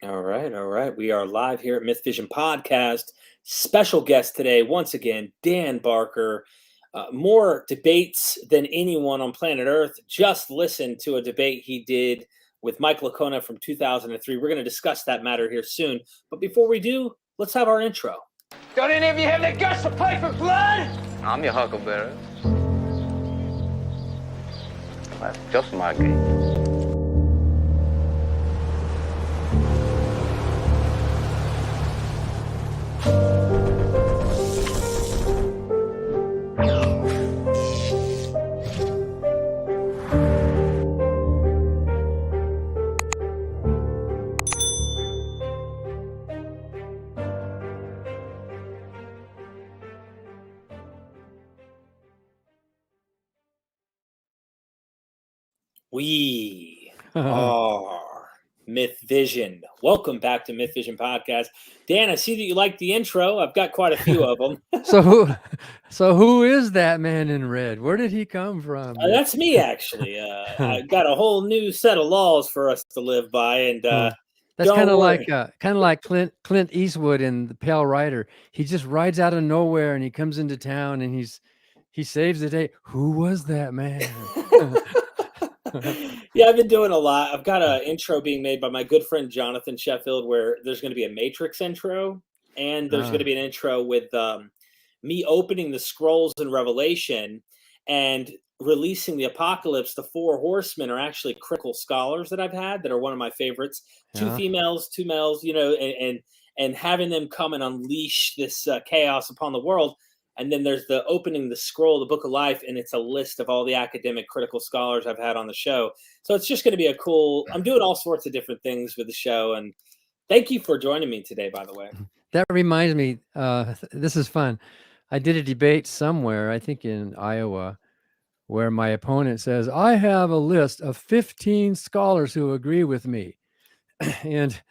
All right, all right. We are live here at MythVision Podcast. Special guest today, once again, Dan Barker. More debates than anyone on planet Earth. Just listen to a debate he did with Mike Licona from 2003. We're going to discuss that matter here soon. But before we do, let's have our intro. Don't any of you have the guts to play for blood? I'm your huckleberry. That's just my game. We are MythVision. Welcome back to MythVision Podcast. Dan, I see that you like the intro. I've got quite a few of them. So who is that man in red? Where did he come from? That's me, actually. I got a whole new set of laws for us to live by, and that's kind of like Clint Eastwood in The Pale Rider. He just rides out of nowhere and he comes into town and he saves the day. Who was that man? Yeah, I've been doing a lot. I've got an intro being made by my good friend Jonathan Sheffield, where there's going to be a Matrix intro, and there's going to be an intro with me opening the scrolls in Revelation and releasing the apocalypse. The four horsemen are actually critical scholars that I've had that are one of my favorites. Two females, two males, and having them come and unleash this chaos upon the world. And then there's the opening the scroll, the Book of Life, and it's a list of all the academic critical scholars I've had on the show. So it's just going to be I'm doing all sorts of different things with the show. And thank you for joining me today, by the way. That reminds me, this is fun. I did a debate somewhere, I think in Iowa, where my opponent says, I have a list of 15 scholars who agree with me. And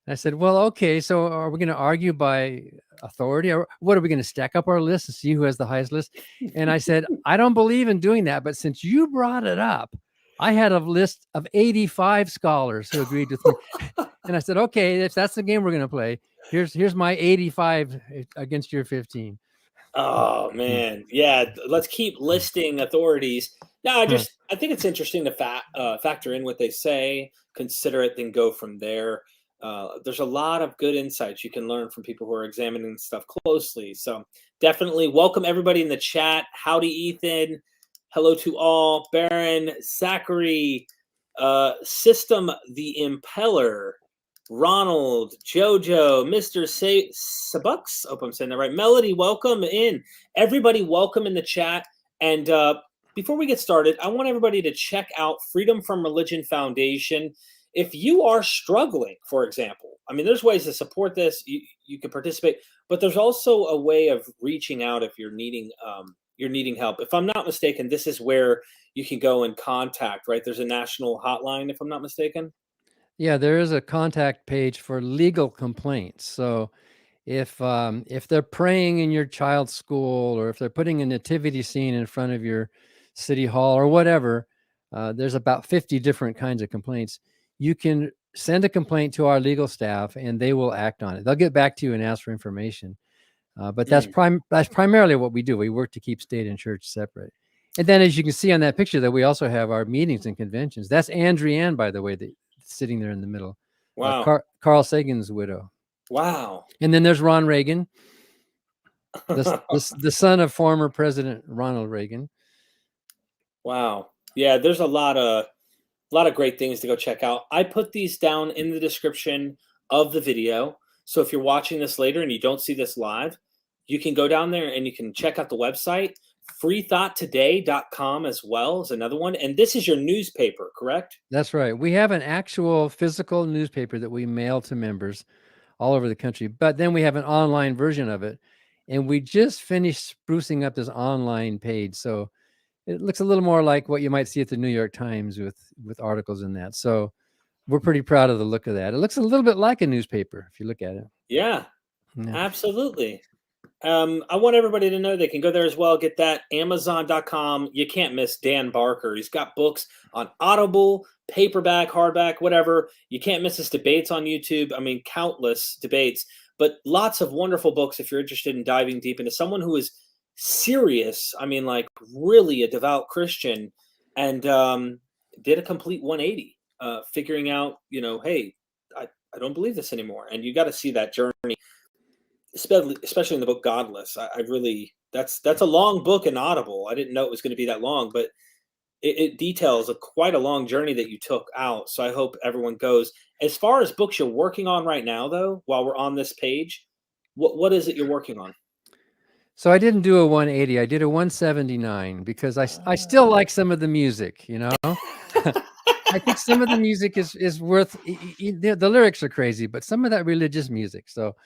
I said, well, okay, so are we going to argue by authority, or what are we going to stack up our list and see who has the highest list? And I said, I don't believe in doing that, but since you brought it up, I had a list of 85 scholars who agreed with me. And I said, okay, if that's the game we're going to play, here's my 85 against your 15. Oh man, yeah. Let's keep listing authorities. No, I think it's interesting to factor in what they say, consider it, then go from there. There's a lot of good insights you can learn from people who are examining stuff closely. So definitely welcome everybody in the chat. Howdy, Ethan. Hello to all. Baron, Zachary, System the Impeller, Ronald, Jojo, Mr. Sabucks. Hope I'm saying that right. Melody, welcome in. Everybody, welcome in the chat. And before we get started, I want everybody to check out Freedom from Religion Foundation. If you are struggling, for example, I mean, there's ways to support this. You can participate, but there's also a way of reaching out if you're needing help. If I'm not mistaken, this is where you can go and contact, right? There's a national hotline, if I'm not mistaken. Yeah, there is a contact page for legal complaints. So if they're praying in your child's school, or if they're putting a nativity scene in front of your city hall or whatever, there's about 50 different kinds of complaints. You can send a complaint to our legal staff and they will act on it. They'll get back to you and ask for information. But that's primarily what we do. We work to keep state and church separate. And then, as you can see on that picture, that we also have our meetings and conventions. That's Andrienne, by the way, sitting there in the middle. Wow. Carl Sagan's widow. Wow. And then there's Ron Reagan, the son of former President Ronald Reagan. Wow. Yeah, there's a lot of great things to go check out. I put these down in the description of the video. So if you're watching this later and you don't see this live, you can go down there and you can check out the website. freethoughttoday.com as well is another one. And this is your newspaper, correct? That's right. We have an actual physical newspaper that we mail to members all over the country, but then we have an online version of it. And we just finished sprucing up this online page. So it looks a little more like what you might see at the New York Times with articles in that. So we're pretty proud of the look of that. It looks a little bit like a newspaper if you look at it. Yeah. Absolutely. I want everybody to know they can go there as well. Get that Amazon.com. You can't miss Dan Barker. He's got books on Audible, paperback, hardback, whatever. You can't miss his debates on YouTube. I mean, countless debates, but lots of wonderful books if you're interested in diving deep into someone who is serious. I mean, like really a devout Christian, and did a complete 180, figuring out, hey, I don't believe this anymore. And you got to see that journey, especially in the book Godless. I really, that's a long book in Audible. I didn't know it was going to be that long, but it details quite a long journey that you took out. So I hope everyone goes. As far as books you're working on right now, though, while we're on this page, what is it you're working on? So I didn't do a 180. I did a 179 because I still like some of the music, I think some of the music is worth, the lyrics are crazy, but some of that religious music. So,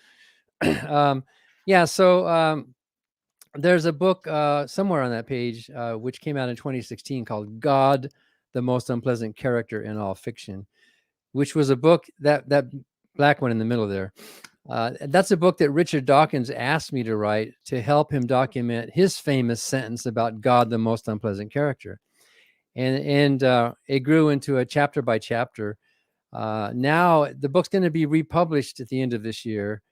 there's a book somewhere on that page, which came out in 2016 called God, the Most Unpleasant Character in All Fiction, which was a book that black one in the middle there. That's a book that Richard Dawkins asked me to write to help him document his famous sentence about God, the most unpleasant character. And it grew into a chapter by chapter. Now the book's going to be republished at the end of this year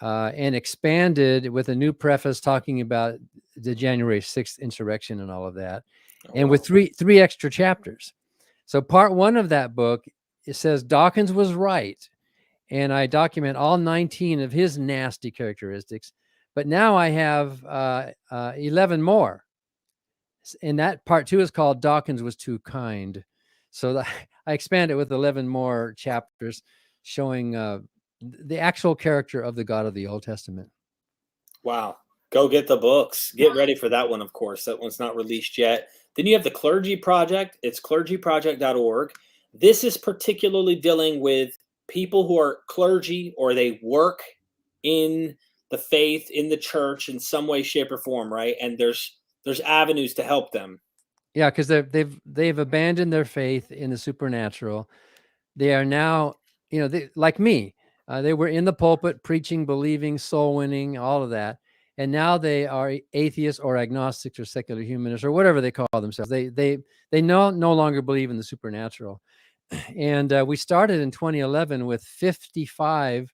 and expanded with a new preface talking about the January 6th insurrection and all of that, and with three extra chapters. So part one of that book, it says Dawkins was right, and I document all 19 of his nasty characteristics. But now I have 11 more. And that part two is called Dawkins Was Too Kind. So I expand it with 11 more chapters showing the actual character of the God of the Old Testament. Wow. Go get the books. Get ready for that one, of course. That one's not released yet. Then you have the Clergy Project. It's clergyproject.org. This is particularly dealing with people who are clergy or they work in the faith, in the church in some way, shape, or form, right? And there's avenues to help them. Yeah, because they've abandoned their faith in the supernatural. They are now, like me, they were in the pulpit preaching, believing, soul winning, all of that, and now they are atheists or agnostics or secular humanists or whatever they call themselves. They no longer believe in the supernatural. And we started in 2011 with 55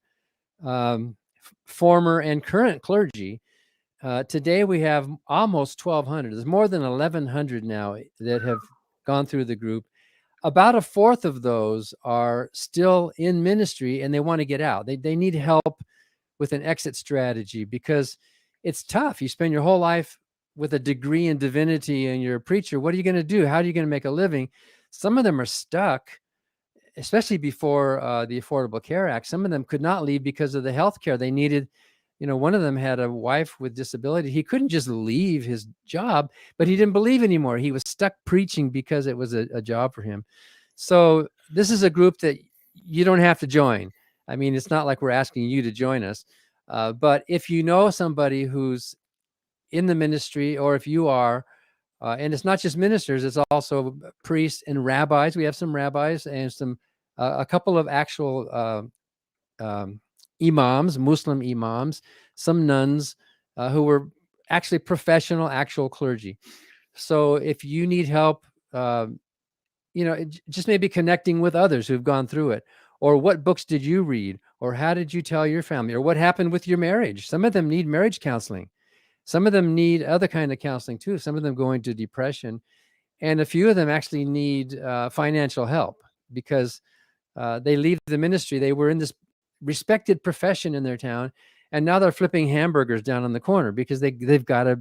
former and current clergy. Today we have almost 1,200. There's more than 1,100 now that have gone through the group. About a fourth of those are still in ministry and they want to get out. They need help with an exit strategy because it's tough. You spend your whole life with a degree in divinity and you're a preacher. What are you going to do? How are you going to make a living? Some of them are stuck, especially before the Affordable Care Act. Some of them could not leave because of the health care they needed. One of them had a wife with disability. He couldn't just leave his job, but he didn't believe anymore. He was stuck preaching because it was a job for him. So this is a group that you don't have to join. I mean, it's not like we're asking you to join us. But if you know somebody who's in the ministry, or if you are, and it's not just ministers, it's also priests and rabbis. We have some rabbis and a couple of actual imams, Muslim imams, some nuns who were actually professional, actual clergy. So if you need help, just maybe connecting with others who've gone through it, or what books did you read, or how did you tell your family, or what happened with your marriage? Some of them need marriage counseling. Some of them need other kind of counseling too. Some of them go into depression, and a few of them actually need financial help because they leave the ministry. They were in this respected profession in their town, and now they're flipping hamburgers down on the corner because they've got to,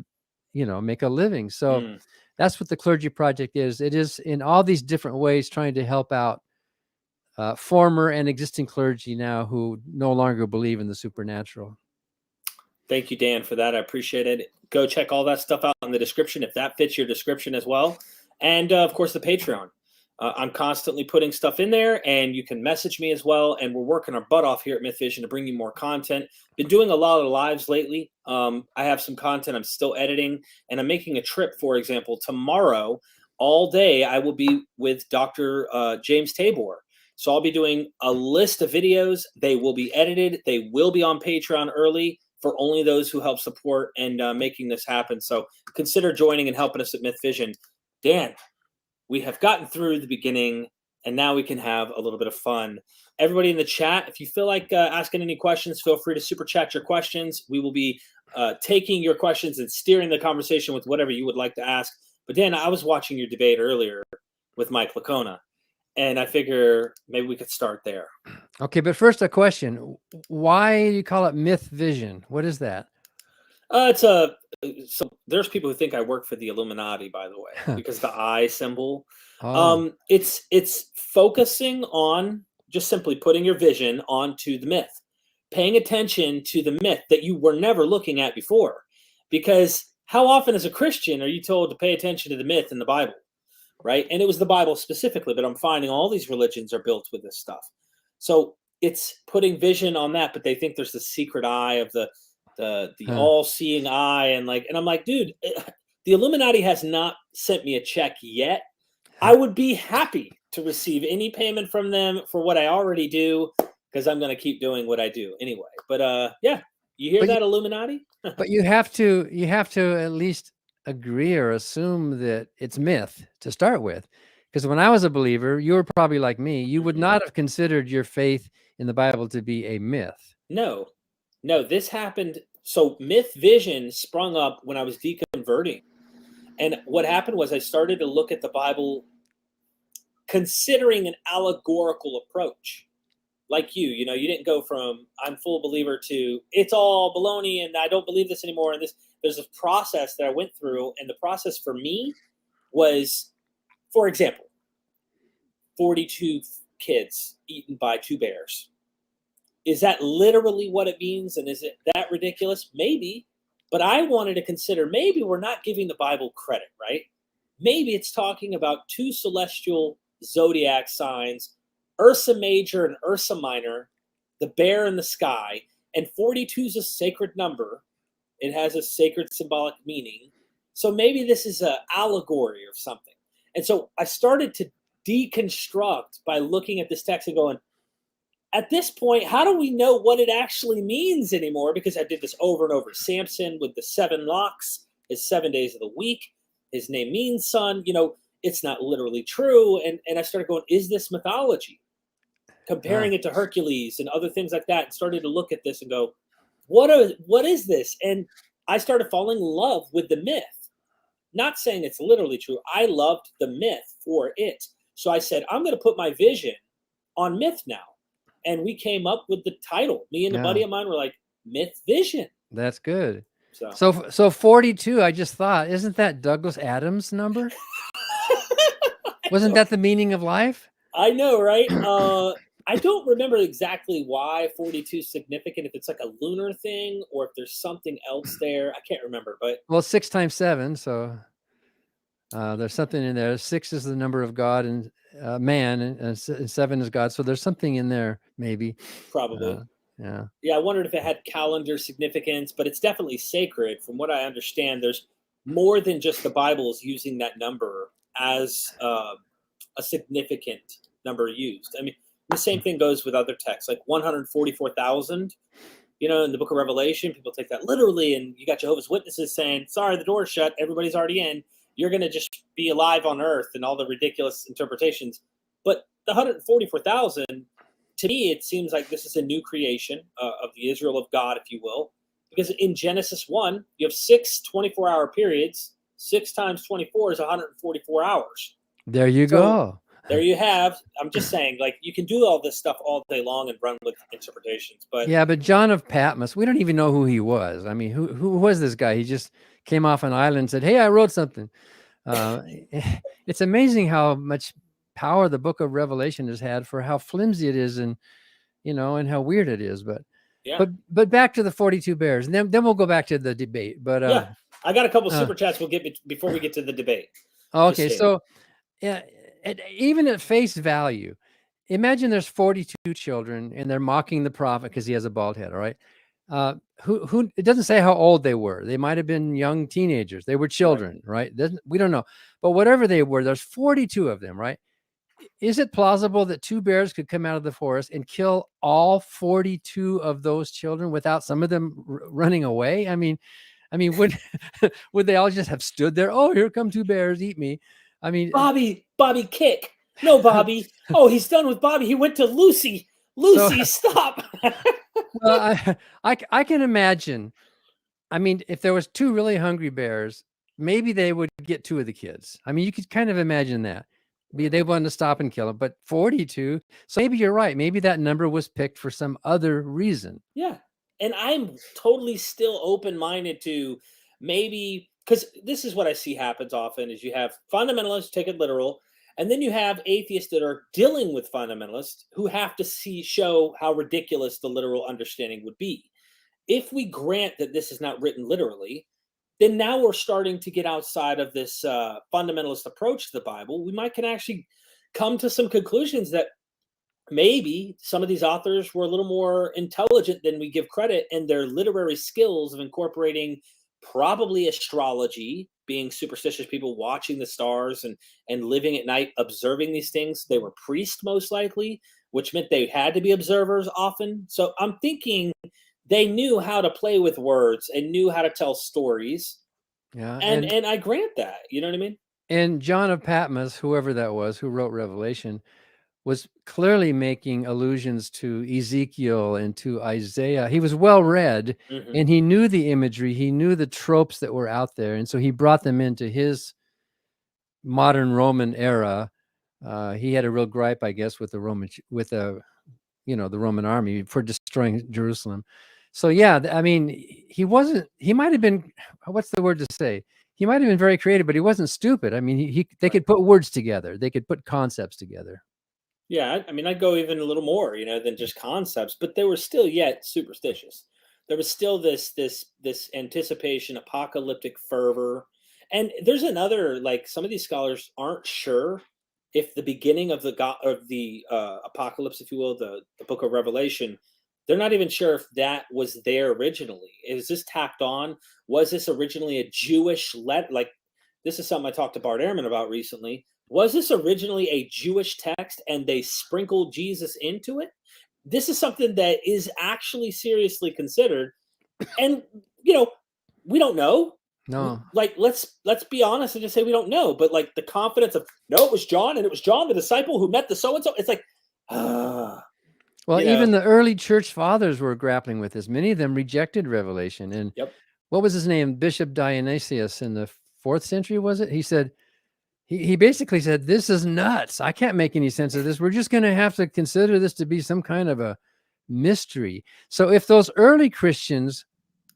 make a living. So that's what the Clergy Project is. It is in all these different ways trying to help out former and existing clergy now who no longer believe in the supernatural. Thank you, Dan, for that. I appreciate it. Go check all that stuff out in the description if that fits your description as well. And of course, the Patreon. I'm constantly putting stuff in there, and you can message me as well. And we're working our butt off here at MythVision to bring you more content. Been doing a lot of lives lately. I have some content I'm still editing, and I'm making a trip. For example, tomorrow, all day, I will be with Dr. James Tabor. So I'll be doing a list of videos. They will be edited. They will be on Patreon early. for only those who help support and making this happen. So consider joining and helping us at MythVision. Dan, we have gotten through the beginning, and now we can have a little bit of fun. Everybody in the chat, if you feel like asking any questions, feel free to super chat your questions. We will be taking your questions and steering the conversation with whatever you would like to ask. But Dan, I was watching your debate earlier with Mike Licona, and I figure maybe we could start there. Okay, but first a question. Why do you call it MythVision? What is that? So there's people who think I work for the Illuminati, by the way, because the eye symbol. Oh. It's focusing on just simply putting your vision onto the myth, paying attention to the myth that you were never looking at before. Because how often as a Christian are you told to pay attention to the myth in the Bible, right? And it was the Bible specifically, but I'm finding all these religions are built with this stuff. So it's putting vision on that, but they think there's the secret eye of the all-seeing eye, and I'm like, dude, the Illuminati has not sent me a check yet. I would be happy to receive any payment from them for what I already do, because I'm going to keep doing what I do anyway. But yeah, you hear that, Illuminati? But you have to at least agree or assume that it's myth to start with. Because when I was a believer, you were probably like me. You would not have considered your faith in the Bible to be a myth. No, this happened. So MythVision sprung up when I was deconverting. And what happened was I started to look at the Bible considering an allegorical approach. Like you didn't go from I'm full believer to it's all baloney and I don't believe this anymore. And there's a process that I went through. And the process for me was, for example, 42 kids eaten by 2 bears. Is that literally what it means? And is it that ridiculous? Maybe. But I wanted to consider maybe we're not giving the Bible credit, right? Maybe it's talking about 2 celestial zodiac signs, Ursa Major and Ursa Minor, the bear in the sky, and 42 is a sacred number. It has a sacred symbolic meaning. So maybe this is an allegory or something. And so I started to deconstruct by looking at this text and going, at this point, how do we know what it actually means anymore? Because I did this over and over. Samson with the 7 locks, his 7 days of the week, his name means son. It's not literally true. And I started going, is this mythology? Comparing it to Hercules and other things like that, and started to look at this and go, what is this? And I started falling in love with the myth. Not saying it's literally true. I loved the myth for it. So I said, I'm going to put my vision on myth now. And we came up with the title. Me and a buddy of mine were like, MythVision. That's good. So 42, I just thought, isn't that Douglas Adams' number? Wasn't that the meaning of life? I know, right? I don't remember exactly why 42 is significant, if it's like a lunar thing or if there's something else there. I can't remember. But well, 6 times 7, so there's something in there. 6 is the number of God and man, and 7 is God. So there's something in there, maybe. Probably. Yeah, I wondered if it had calendar significance, but it's definitely sacred. From what I understand, there's more than just the Bible's using that number as a significant number used. I mean, the same thing goes with other texts, like 144,000. In the book of Revelation, people take that literally, and you got Jehovah's Witnesses saying, sorry, the door's shut, everybody's already in. You're going to just be alive on earth, and all the ridiculous interpretations. But the 144,000, to me, it seems like this is a new creation of the Israel of God, if you will. Because in Genesis 1, you have 6 24-hour periods. 6 times 24 is 144 hours. There you go. There you have. I'm just saying, you can do all this stuff all day long and run with interpretations. But yeah, but John of Patmos, we don't even know who he was. I mean, who was this guy? He just came off an island and said, hey, I wrote something. It's amazing how much power the book of Revelation has had for how flimsy it is, and and how weird it is. But yeah. But back to the 42 bears, and then we'll go back to the debate. But yeah, I got a couple super chats we'll get before we get to the debate. Okay, so yeah, even at face value, imagine there's 42 children and they're mocking the prophet because he has a bald head. All right. Who it doesn't say how old they were. They might have been young teenagers. They were children, right? We don't know. But whatever they were, there's 42 of them, right? is it plausible that 2 bears could come out of the forest and kill all 42 of those children without some of them running away? I mean, would would they all just have stood there? Oh, here come 2 bears, eat me. I mean, Bobby, kick. No, Bobby. Oh, he's done with Bobby. He went to Lucy. Lucy, stop. well, I can imagine. I mean, if there was 2 really hungry bears, maybe they would get 2 of the kids. I mean, you could kind of imagine that. They wanted to stop and kill them, but 42. So maybe you're right. Maybe that number was picked for some other reason. Yeah. And I'm totally still open-minded to maybe, because this is what I see happens often is you have fundamentalists take it literal, and then you have atheists that are dealing with fundamentalists who have to show how ridiculous the literal understanding would be. If we grant that this is not written literally, then now we're starting to get outside of this fundamentalist approach to the Bible. We can actually come to some conclusions that maybe some of these authors were a little more intelligent than we give credit, and their literary skills of incorporating probably astrology, being superstitious people watching the stars and living at night observing these things. They were priests most likely, which meant they had to be observers often. So I'm thinking they knew how to play with words and knew how to tell stories. Yeah. And I grant that. You know what I mean? And John of Patmos, whoever that was, who wrote Revelation, was clearly making allusions to Ezekiel and to Isaiah. He was well read, and he knew the imagery. He knew the tropes that were out there, and so he brought them into his modern Roman era. He had a real gripe, I guess, with the the Roman army for destroying Jerusalem. So yeah, I mean, he might have been, what's the word to say? He might have been very creative, but he wasn't stupid. I mean, they could put words together. They could put concepts together. Yeah, I mean, I'd go even a little more, than just concepts, but they were still yet superstitious. There was still this anticipation, apocalyptic fervor, and there's another, like, some of these scholars aren't sure if the beginning of the apocalypse, if you will, the book of Revelation, they're not even sure if that was there originally. Is this tacked on? Was this originally a Jewish like? This is something I talked to Bart Ehrman about recently. Was this originally a Jewish text and they sprinkled Jesus into it? This is something that is actually seriously considered. And, we don't know. No. Like, let's be honest and just say we don't know. But, like, the confidence of, no, it was John, and it was John, the disciple who met the so-and-so. It's like, well, even the early church fathers were grappling with this. Many of them rejected Revelation. And what was his name? Bishop Dionysius in the 4th century, was it? He said, he basically said, this is nuts. I can't make any sense of this. We're just going to have to consider this to be some kind of a mystery. So if those early Christians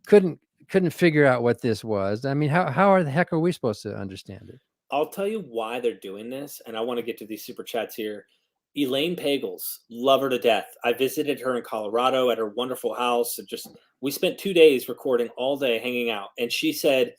couldn't figure out what this was, I mean, how the heck are we supposed to understand it? I'll tell you why they're doing this, and I want to get to these super chats here. Elaine Pagels, love her to death. I visited her in Colorado at her wonderful house. We spent 2 days recording all day, hanging out, and she said,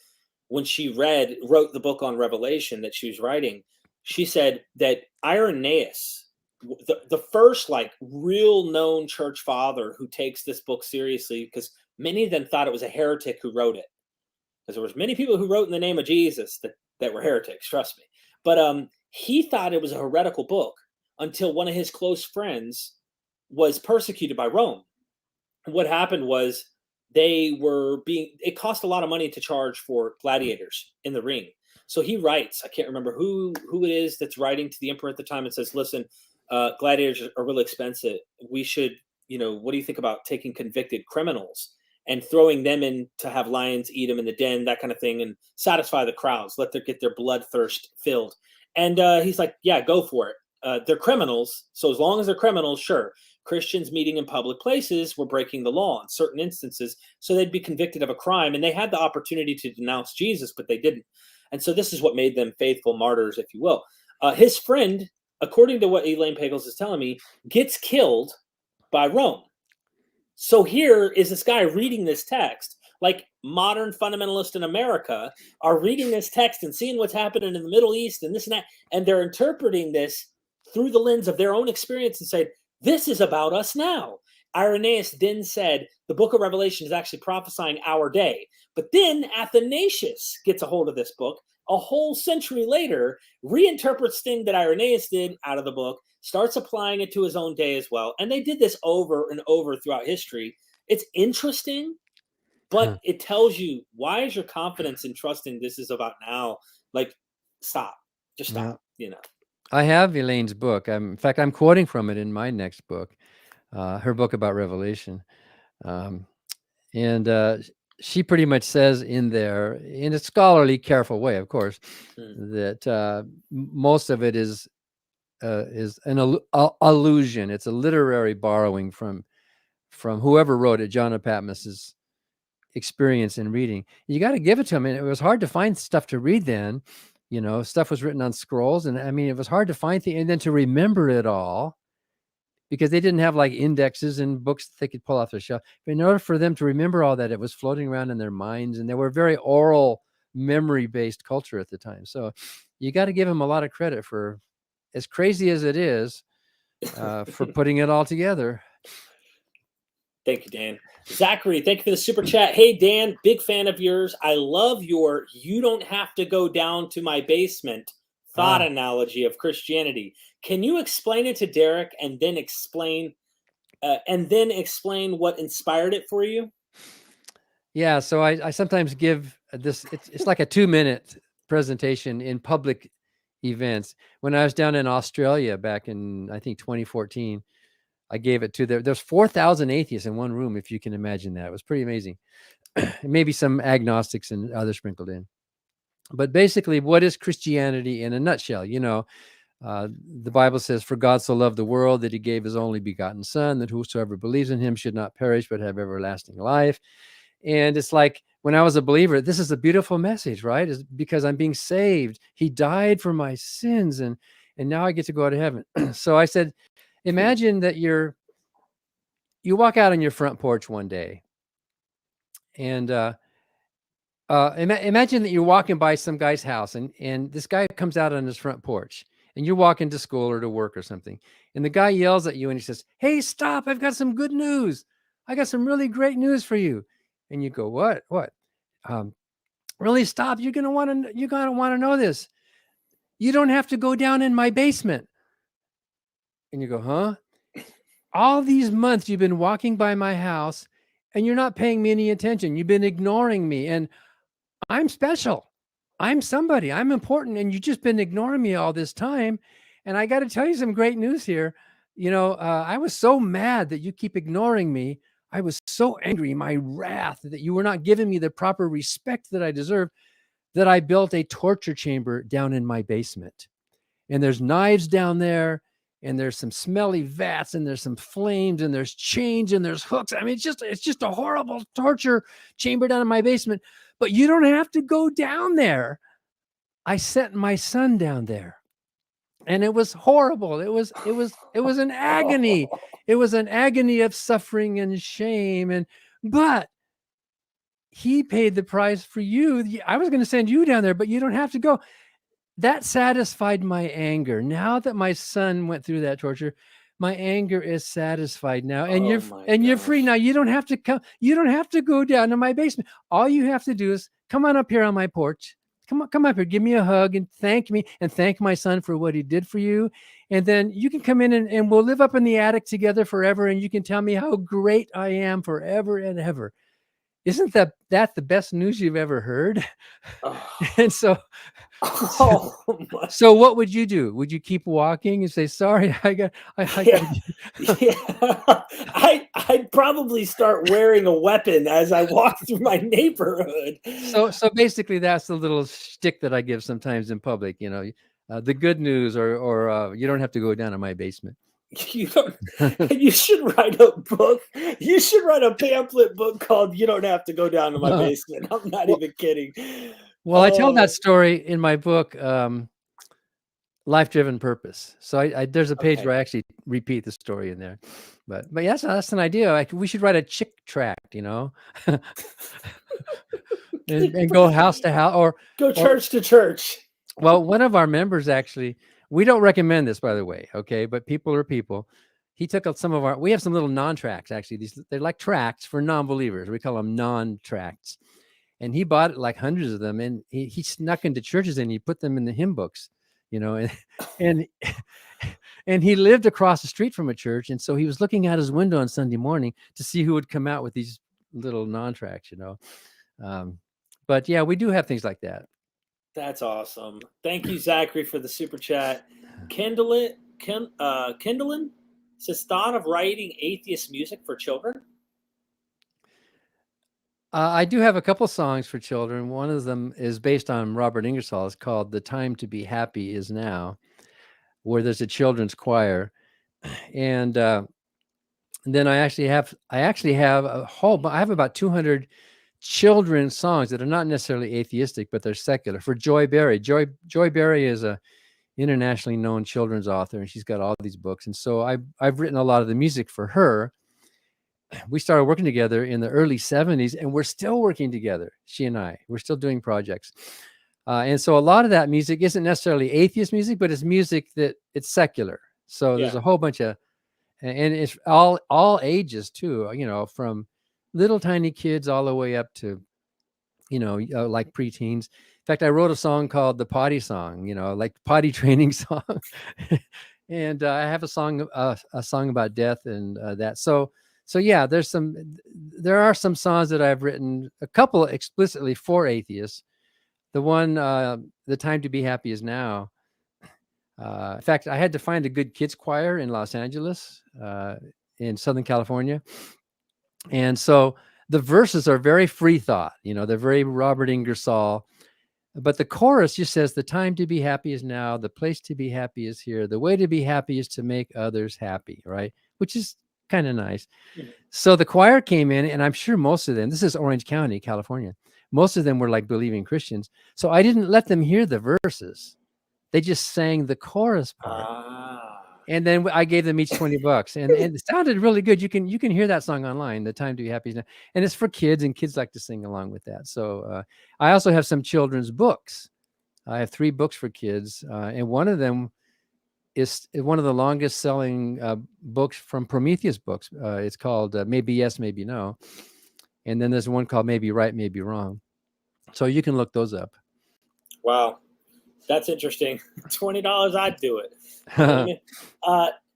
when she wrote the book on Revelation that she was writing, she said that Irenaeus, the first like real known church father who takes this book seriously, because many of them thought it was a heretic who wrote it, because there was many people who wrote in the name of Jesus that were heretics, trust me. But he thought it was a heretical book until one of his close friends was persecuted by Rome. And what happened was, it cost a lot of money to charge for gladiators in the ring. So he writes, I can't remember who it is that's writing to the emperor at the time and says, listen, gladiators are really expensive. We should, what do you think about taking convicted criminals and throwing them in to have lions eat them in the den, that kind of thing, and satisfy the crowds, let them get their bloodthirst filled. And he's like, yeah, go for it. They're criminals. So as long as they're criminals, sure. Christians meeting in public places were breaking the law in certain instances, so they'd be convicted of a crime, and they had the opportunity to denounce Jesus, but they didn't. And so this is what made them faithful martyrs, if you will. His friend, according to what Elaine Pagels is telling me, gets killed by Rome. So here is this guy reading this text, like modern fundamentalists in America are reading this text and seeing what's happening in the Middle East and this and that, and they're interpreting this through the lens of their own experience and say, this is about us now. Irenaeus then said the book of Revelation is actually prophesying our day. But then Athanasius gets a hold of this book, a whole century later, reinterprets things that Irenaeus did out of the book, starts applying it to his own day as well. And they did this over and over throughout history. It's interesting, but it tells you, why is your confidence in trusting this is about now? Like, stop. Just stop, you know. I have Elaine's book. In fact, I'm quoting from it in my next book, her book about Revelation. And she pretty much says in there, in a scholarly, careful way, of course, that most of it is an allusion. It's a literary borrowing from whoever wrote it, John of Patmos's experience in reading. You got to give it to him. And it was hard to find stuff to read then. You know, stuff was written on scrolls, and I mean, it was hard to find things, and then to remember it all, because they didn't have like indexes and books that they could pull off their shelf. But in order for them to remember all that, it was floating around in their minds, and they were very oral, memory-based culture at the time. So you got to give them a lot of credit for, as crazy as it is, for putting it all together. Thank you, Dan. Zachary, thank you for the super chat. Hey, Dan, big fan of yours. I love your "you don't have to go down to my basement" thought analogy of Christianity. Can you explain it to Derek and then explain what inspired it for you? Yeah, so I sometimes give this, it's like a 2-minute presentation in public events. When I was down in Australia back in, I think, 2014, I gave it to there's 4,000 atheists in one room, if you can imagine that. It was pretty amazing. Maybe some agnostics and others sprinkled in. But basically, what is Christianity in a nutshell? You know, the Bible says, "For God so loved the world that he gave his only begotten son, that whosoever believes in him should not perish, but have everlasting life." And it's like, when I was a believer, this is a beautiful message, right? It's because I'm being saved. He died for my sins, and now I get to go to heaven. So I said, imagine that you walk out on your front porch one day, and imagine that you're walking by some guy's house, and this guy comes out on his front porch, and you're walking to school or to work or something, and the guy yells at you and he says, "Hey, stop! I've got some good news. I got some really great news for you." And you go, "What? Really, stop! You're gonna want to know this. You don't have to go down in my basement." And you go, "Huh? All these months you've been walking by my house, and you're not paying me any attention. You've been ignoring me, and I'm special. I'm somebody. I'm important, and you've just been ignoring me all this time. And I got to tell you some great news here. You know, I was so mad that you keep ignoring me. I was so angry, my wrath, that you were not giving me the proper respect that I deserve, that I built a torture chamber down in my basement. And there's knives down there, and there's some smelly vats, and there's some flames, and there's chains, and there's hooks. I mean, it's just a horrible torture chamber down in my basement. But you don't have to go down there. I sent my son down there, and it was horrible. It was an agony. It was an agony of suffering and shame. But he paid the price for you. I was going to send you down there, but you don't have to go. That satisfied my anger. Now that my son went through that torture, my anger is satisfied now, and you're free now. You don't have to come. You don't have to go down to my basement. All you have to do is come on up here on my porch. Come up here, give me a hug, and thank me, and thank my son for what he did for you. And then you can come in, and we'll live up in the attic together forever, and you can tell me how great I am forever and ever. Isn't that the best news you've ever heard? And so what would you do? Would you keep walking and say, "Sorry, I'd probably start wearing a weapon as I walk through my neighborhood." So basically, that's the little shtick that I give sometimes in public. You know, the good news, or you don't have to go down to my basement. You should write a book. You should write a pamphlet book called "You Don't Have to Go Down to My Basement." I'm not even kidding. Well, I tell that story in my book, Life-Driven Purpose. So there's a page where I actually repeat the story in there. But yes, that's an idea. We should write a chick tract, you know, and go house to house, or go church to church. Well, one of our members, actually, we don't recommend this, by the way, okay? But people are people. He took out we have some little non-tracts, actually. They're like tracts for non-believers. We call them non-tracts. and he bought like hundreds of them, and he snuck into churches and he put them in the hymn books, and and he lived across the street from a church, and so he was looking out his window on Sunday morning to see who would come out with these little non-tracts, but yeah, we do have things like that. That's awesome. Thank you, Zachary, for the super chat. Kindlin says, thought of writing atheist music for children? I do have a couple songs for children. One of them is based on Robert Ingersoll. It's called "The Time to Be Happy Is Now," where there's a children's choir, and then I actually have I have about 200 children's songs that are not necessarily atheistic, but they're secular. For Joy Berry. Joy Berry is a internationally known children's author, and she's got all these books. And so I've written a lot of the music for her. We started working together in the early 70s, and we're still working together. She and I, we're still doing projects. And so a lot of that music isn't necessarily atheist music, but it's music that it's secular. So there's a whole bunch of, and it's all ages too, from little tiny kids all the way up to, like preteens. In fact, I wrote a song called the Potty Song, like potty training song. And I have a song about death and that. So yeah, there are some songs that I've written, a couple explicitly for atheists. The one, "The Time to Be Happy Is Now." In fact, I had to find a good kids choir in Los Angeles, in Southern California. And so the verses are very free thought, they're very Robert Ingersoll. But the chorus just says, "The time to be happy is now. The place to be happy is here. The way to be happy is to make others happy," right? Which is kind of nice. Mm-hmm. So the choir came in, and I'm sure most of them, this is Orange County, California, most of them were like believing Christians. So I didn't let them hear the verses. They just sang the chorus part. And then I gave them each $20, and it sounded really good. You can hear that song online, "The Time to Be Happy Is Now," and it's for kids, and kids like to sing along with that. So I also have some children's books. I have 3 books for kids, and one of them is one of the longest selling books from Prometheus Books. It's called "Maybe Yes, Maybe No," and then there's one called "Maybe Right, Maybe Wrong." So you can look those up. Wow. That's interesting. $20, I'd do it.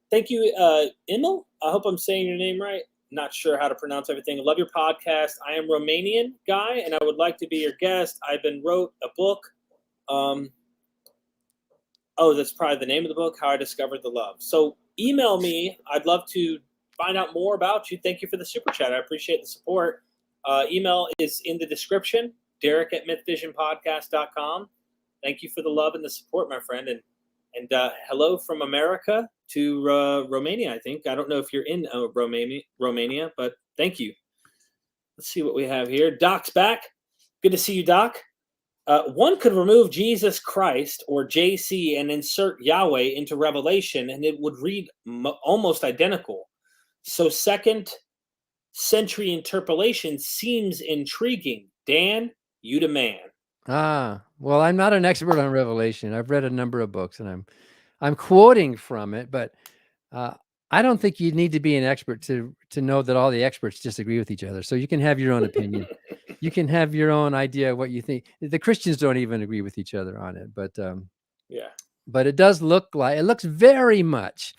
Thank you, Emil. I hope I'm saying your name right. Not sure how to pronounce everything. I love your podcast. I am Romanian guy, and I would like to be your guest. I've wrote a book. That's probably the name of the book, "How I Discovered the Love." So email me. I'd love to find out more about you. Thank you for the super chat. I appreciate the support. Email is in the description, Derek@MythVisionPodcast.com. Thank you for the love and the support, my friend. And hello from America to Romania, I think. I don't know if you're in Romania, but thank you. Let's see what we have here. Doc's back. Good to see you, Doc. One could remove Jesus Christ or JC and insert Yahweh into Revelation, and it would read almost identical. So 2nd century interpolation seems intriguing. Dan, you the man. Well, I'm not an expert on Revelation. I've read a number of books, and I'm quoting from it, but I don't think you need to be an expert to know that all the experts disagree with each other. So you can have your own opinion. You can have your own idea of what you think. The Christians don't even agree with each other on it, but but it does looks very much.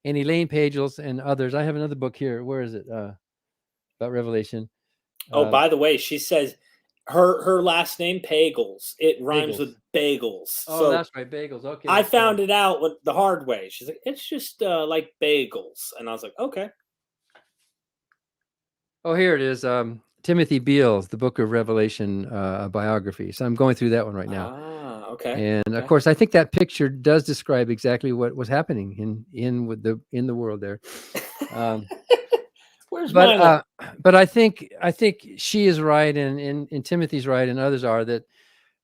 And Elaine Pagels and others. I have another book here. Where is it? About Revelation. By the way, she says her last name Pagels. It rhymes with bagels. Oh, so that's right, bagels. Okay. I found it out the hard way. She's like, it's just like bagels, and I was like, okay. Oh, here it is. Timothy Beale's The Book of Revelation biography. So I'm going through that one right now. Okay. And of course, I think that picture does describe exactly what was happening in the world there. But I think she is right, and Timothy's right, and others are, that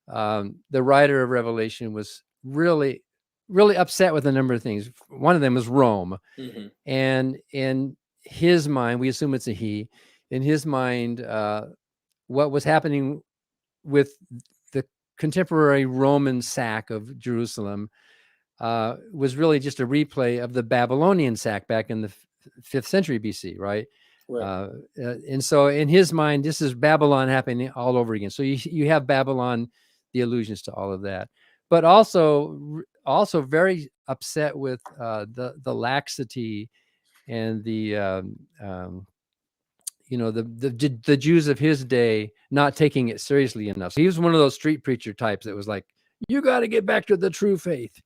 the writer of Revelation was really, really upset with a number of things. One of them was Rome, and in his mind, we assume it's a he. In his mind, what was happening with the contemporary Roman sack of Jerusalem was really just a replay of the Babylonian sack back in the 5th century BC, right? Right. And so in his mind, this is Babylon happening all over again. So you have Babylon, the allusions to all of that, but also very upset with the laxity and the the Jews of his day not taking it seriously enough. So he was one of those street preacher types that was like, you got to get back to the true faith.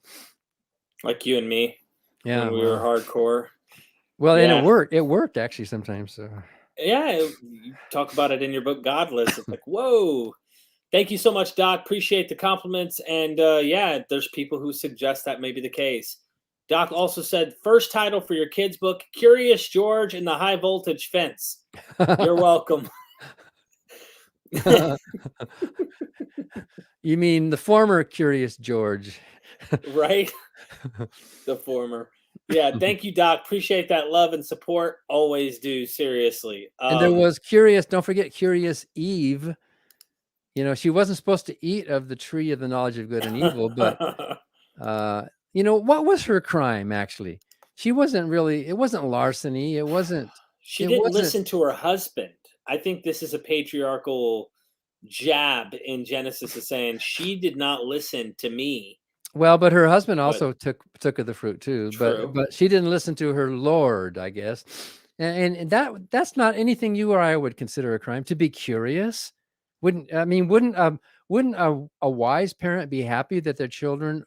Like you and me. Yeah, when we were hardcore. Well, and Yeah. it worked actually sometimes. So. Yeah, you talk about it in your book, Godless. It's like, whoa. Thank you so much, Doc. Appreciate the compliments. And yeah, there's people who suggest that may be the case. Doc also said, first title for your kids' book, Curious George and the High Voltage Fence. You're welcome. You mean the former Curious George? Right? The former. Yeah, thank you, Doc. Appreciate that love and support. Always do, seriously. And there was Curious, don't forget Curious Eve. You know, she wasn't supposed to eat of the tree of the knowledge of good and evil, but you know, what was her crime actually? She wasn't really, it wasn't larceny. It wasn't. She didn't listen to her husband. I think this is a patriarchal jab in Genesis is saying she did not listen to me. Well, but her husband also took of the fruit too. True. But she didn't listen to her Lord, I guess. And that's not anything you or I would consider a crime. To be curious, wouldn't a wise parent be happy that their children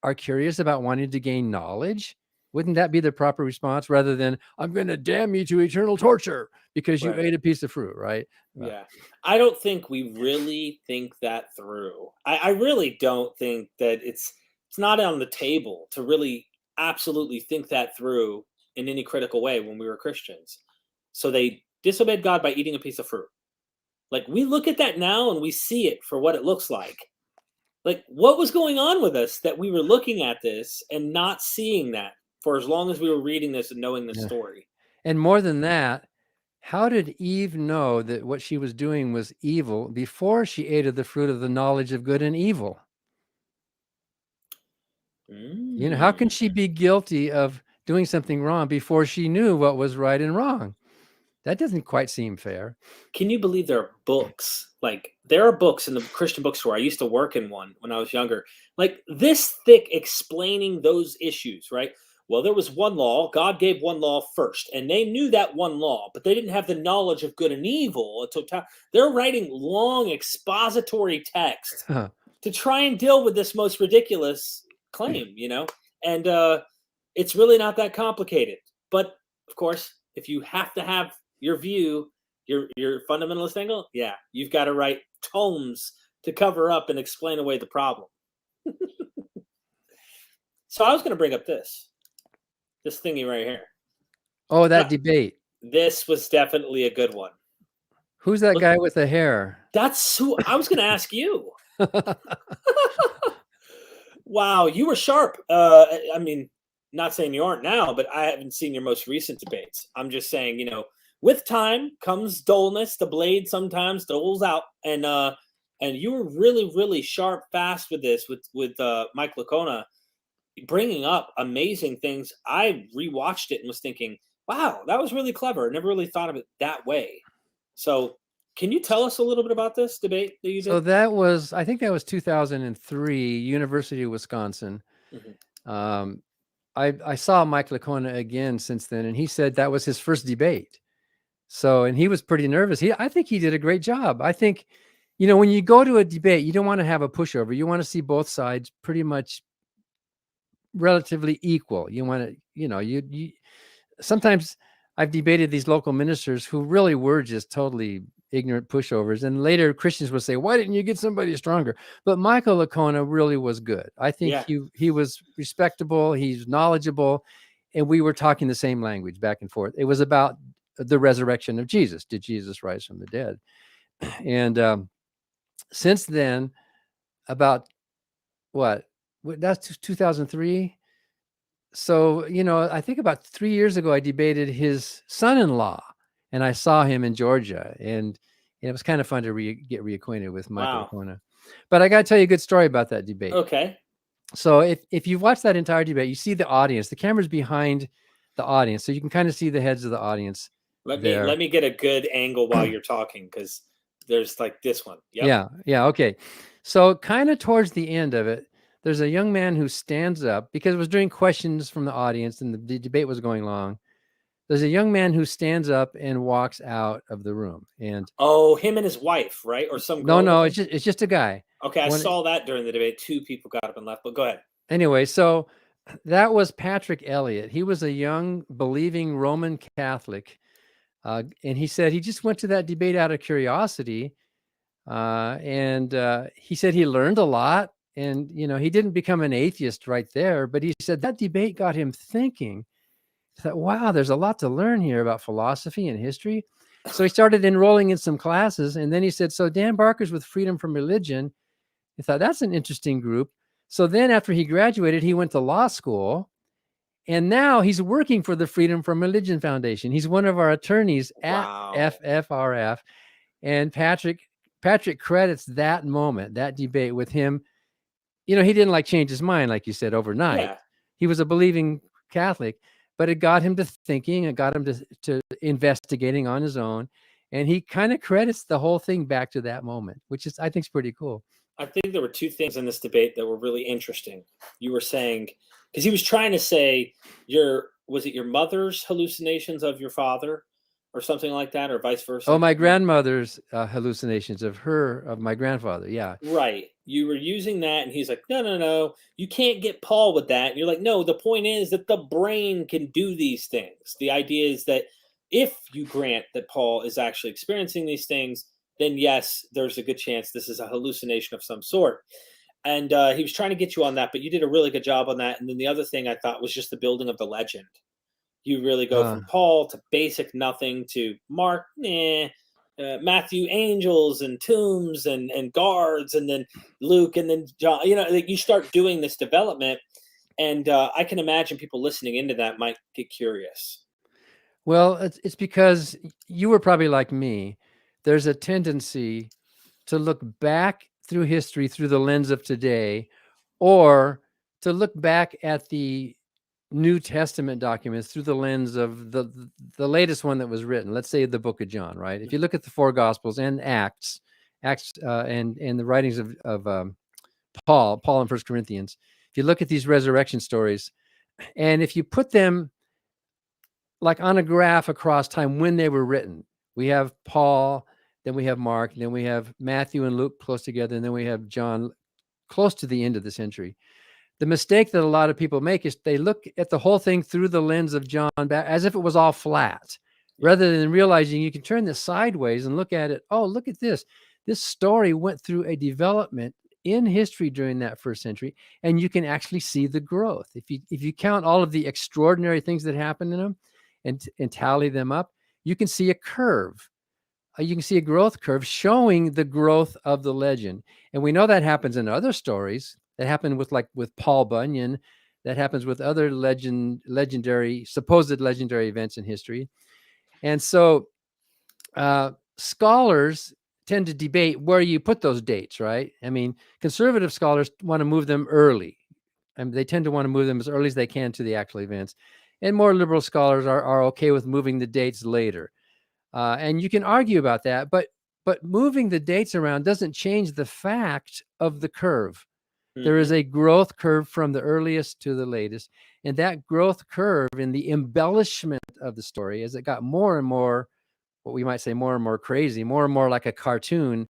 are curious about wanting to gain knowledge? Wouldn't that be the proper response rather than I'm going to damn you to eternal torture because you ate a piece of fruit, right? Yeah. I don't think we really think that through. I really don't think that it's not on the table to really absolutely think that through in any critical way when we were Christians. So they disobeyed God by eating a piece of fruit. Like, we look at that now and we see it for what it looks like. Like, what was going on with us that we were looking at this and not seeing that for as long as we were reading this and knowing the story? And more than that, how did Eve know that what she was doing was evil before she ate of the fruit of the knowledge of good and evil? You know, how can she be guilty of doing something wrong before she knew what was right and wrong? That doesn't quite seem fair. Can you believe there are books? Like, there are books in the Christian bookstore. I used to work in one when I was younger. Like, this thick explaining those issues, right? Well, there was one law. God gave one law first, and they knew that one law, but they didn't have the knowledge of good and evil. They're writing long expository text to try and deal with this most ridiculous claim, you know? And it's really not that complicated. But, of course, if you have to have your view, your fundamentalist angle, yeah, you've got to write tomes to cover up and explain away the problem. So I was going to bring up this thingy right here. Oh, that debate. This was definitely a good one. Who's that guy with the hair? That's who I was going to ask you. Wow, you were sharp. I mean, not saying you aren't now, but I haven't seen your most recent debates. I'm just saying, you know, with time comes dullness. The blade sometimes dulls out, and you were really, really sharp, fast with this, with Mike Licona, bringing up amazing things. I rewatched it and was thinking, wow, that was really clever. I never really thought of it that way. So, can you tell us a little bit about this debate that you did? So that was, I think that was 2003, University of Wisconsin. Mm-hmm. I saw Mike Licona again since then, and he said that was his first debate. So, and he was pretty nervous. I think he did a great job. I think, you know, when you go to a debate, you don't want to have a pushover. You want to see both sides pretty much relatively equal. You want to, you know, you sometimes I've debated these local ministers who really were just totally ignorant pushovers. And later Christians would say, why didn't you get somebody stronger? But Michael Licona really was good. I think he was respectable. He's knowledgeable. And we were talking the same language back and forth. It was about the resurrection of Jesus. Did Jesus rise from the dead? And since then, about that's 2003. So, you know, I think about 3 years ago, I debated his son-in-law, and I saw him in Georgia, and it was kind of fun to get reacquainted with Michael Licona. But I got to tell you a good story about that debate. Okay. So if you watch that entire debate, you see the audience. The camera's behind the audience, so you can kind of see the heads of the audience there. Let me get a good angle while you're talking, because there's like this one. Yep. Yeah, okay. So kind of towards the end of it, there's a young man who stands up because it was during questions from the audience and the debate was going long. There's a young man who stands up and walks out of the room. And Oh, him and his wife, right? Or some girl. no, with him? it's just a guy. Okay, I saw that during the debate. Two people got up and left, but go ahead. Anyway, so that was Patrick Elliott. He was a young believing Roman Catholic. And he said he just went to that debate out of curiosity. And he said he learned a lot. And, he didn't become an atheist right there, but he said that debate got him thinking. He thought, wow, there's a lot to learn here about philosophy and history. So he started enrolling in some classes. And then he said, so Dan Barker's with Freedom from Religion. He thought that's an interesting group. So then after he graduated, he went to law school. And now he's working for the Freedom from Religion Foundation. He's one of our attorneys at FFRF. And Patrick credits that moment, that debate with him. He didn't like change his mind, like you said, overnight. Yeah. He was a believing Catholic, but it got him to thinking, it got him to investigating on his own. And he kind of credits the whole thing back to that moment, which I think is pretty cool. I think there were two things in this debate that were really interesting. You were saying, because he was trying to say, was it your mother's hallucinations of your father or something like that, or vice versa? Oh, my grandmother's hallucinations of my grandfather. Yeah. Right. You were using that, and he's like, no, you can't get Paul with that. And you're like, no, the point is that the brain can do these things. The idea is that if you grant that Paul is actually experiencing these things, then yes, there's a good chance this is a hallucination of some sort. And he was trying to get you on that, but you did a really good job on that. And then the other thing I thought was just the building of the legend. You really go from Paul to basic nothing to Mark, Matthew, angels and tombs and guards, and then Luke, and then John. You start doing this development, and I can imagine people listening into that might get curious. Well, it's because you were probably like me. There's a tendency to look back through history through the lens of today, or to look back at the New Testament documents through the lens of the latest one that was written. Let's say the book of John, right? If you look at the four Gospels and Acts, and the writings of Paul and 1 Corinthians, if you look at these resurrection stories, and if you put them like on a graph across time when they were written, we have Paul, then we have Mark, then we have Matthew and Luke close together, and then we have John close to the end of the century. The mistake that a lot of people make is they look at the whole thing through the lens of John back as if it was all flat, rather than realizing you can turn this sideways and look at it. Oh, look at this. This story went through a development in history during that first century, and you can actually see the growth. If you count all of the extraordinary things that happened in them and tally them up, you can see a curve. You can see a growth curve showing the growth of the legend. And we know that happens in other stories. That happened with Paul Bunyan. That happens with other supposed legendary events in history. And so scholars tend to debate where you put those dates, right? I mean, conservative scholars want to move them early. They tend to want to move them as early as they can to the actual events. And more liberal scholars are okay with moving the dates later. And you can argue about that, but moving the dates around doesn't change the fact of the curve. There is a growth curve from the earliest to the latest. And that growth curve in the embellishment of the story, as it got more and more, what we might say more and more crazy, more and more like a cartoon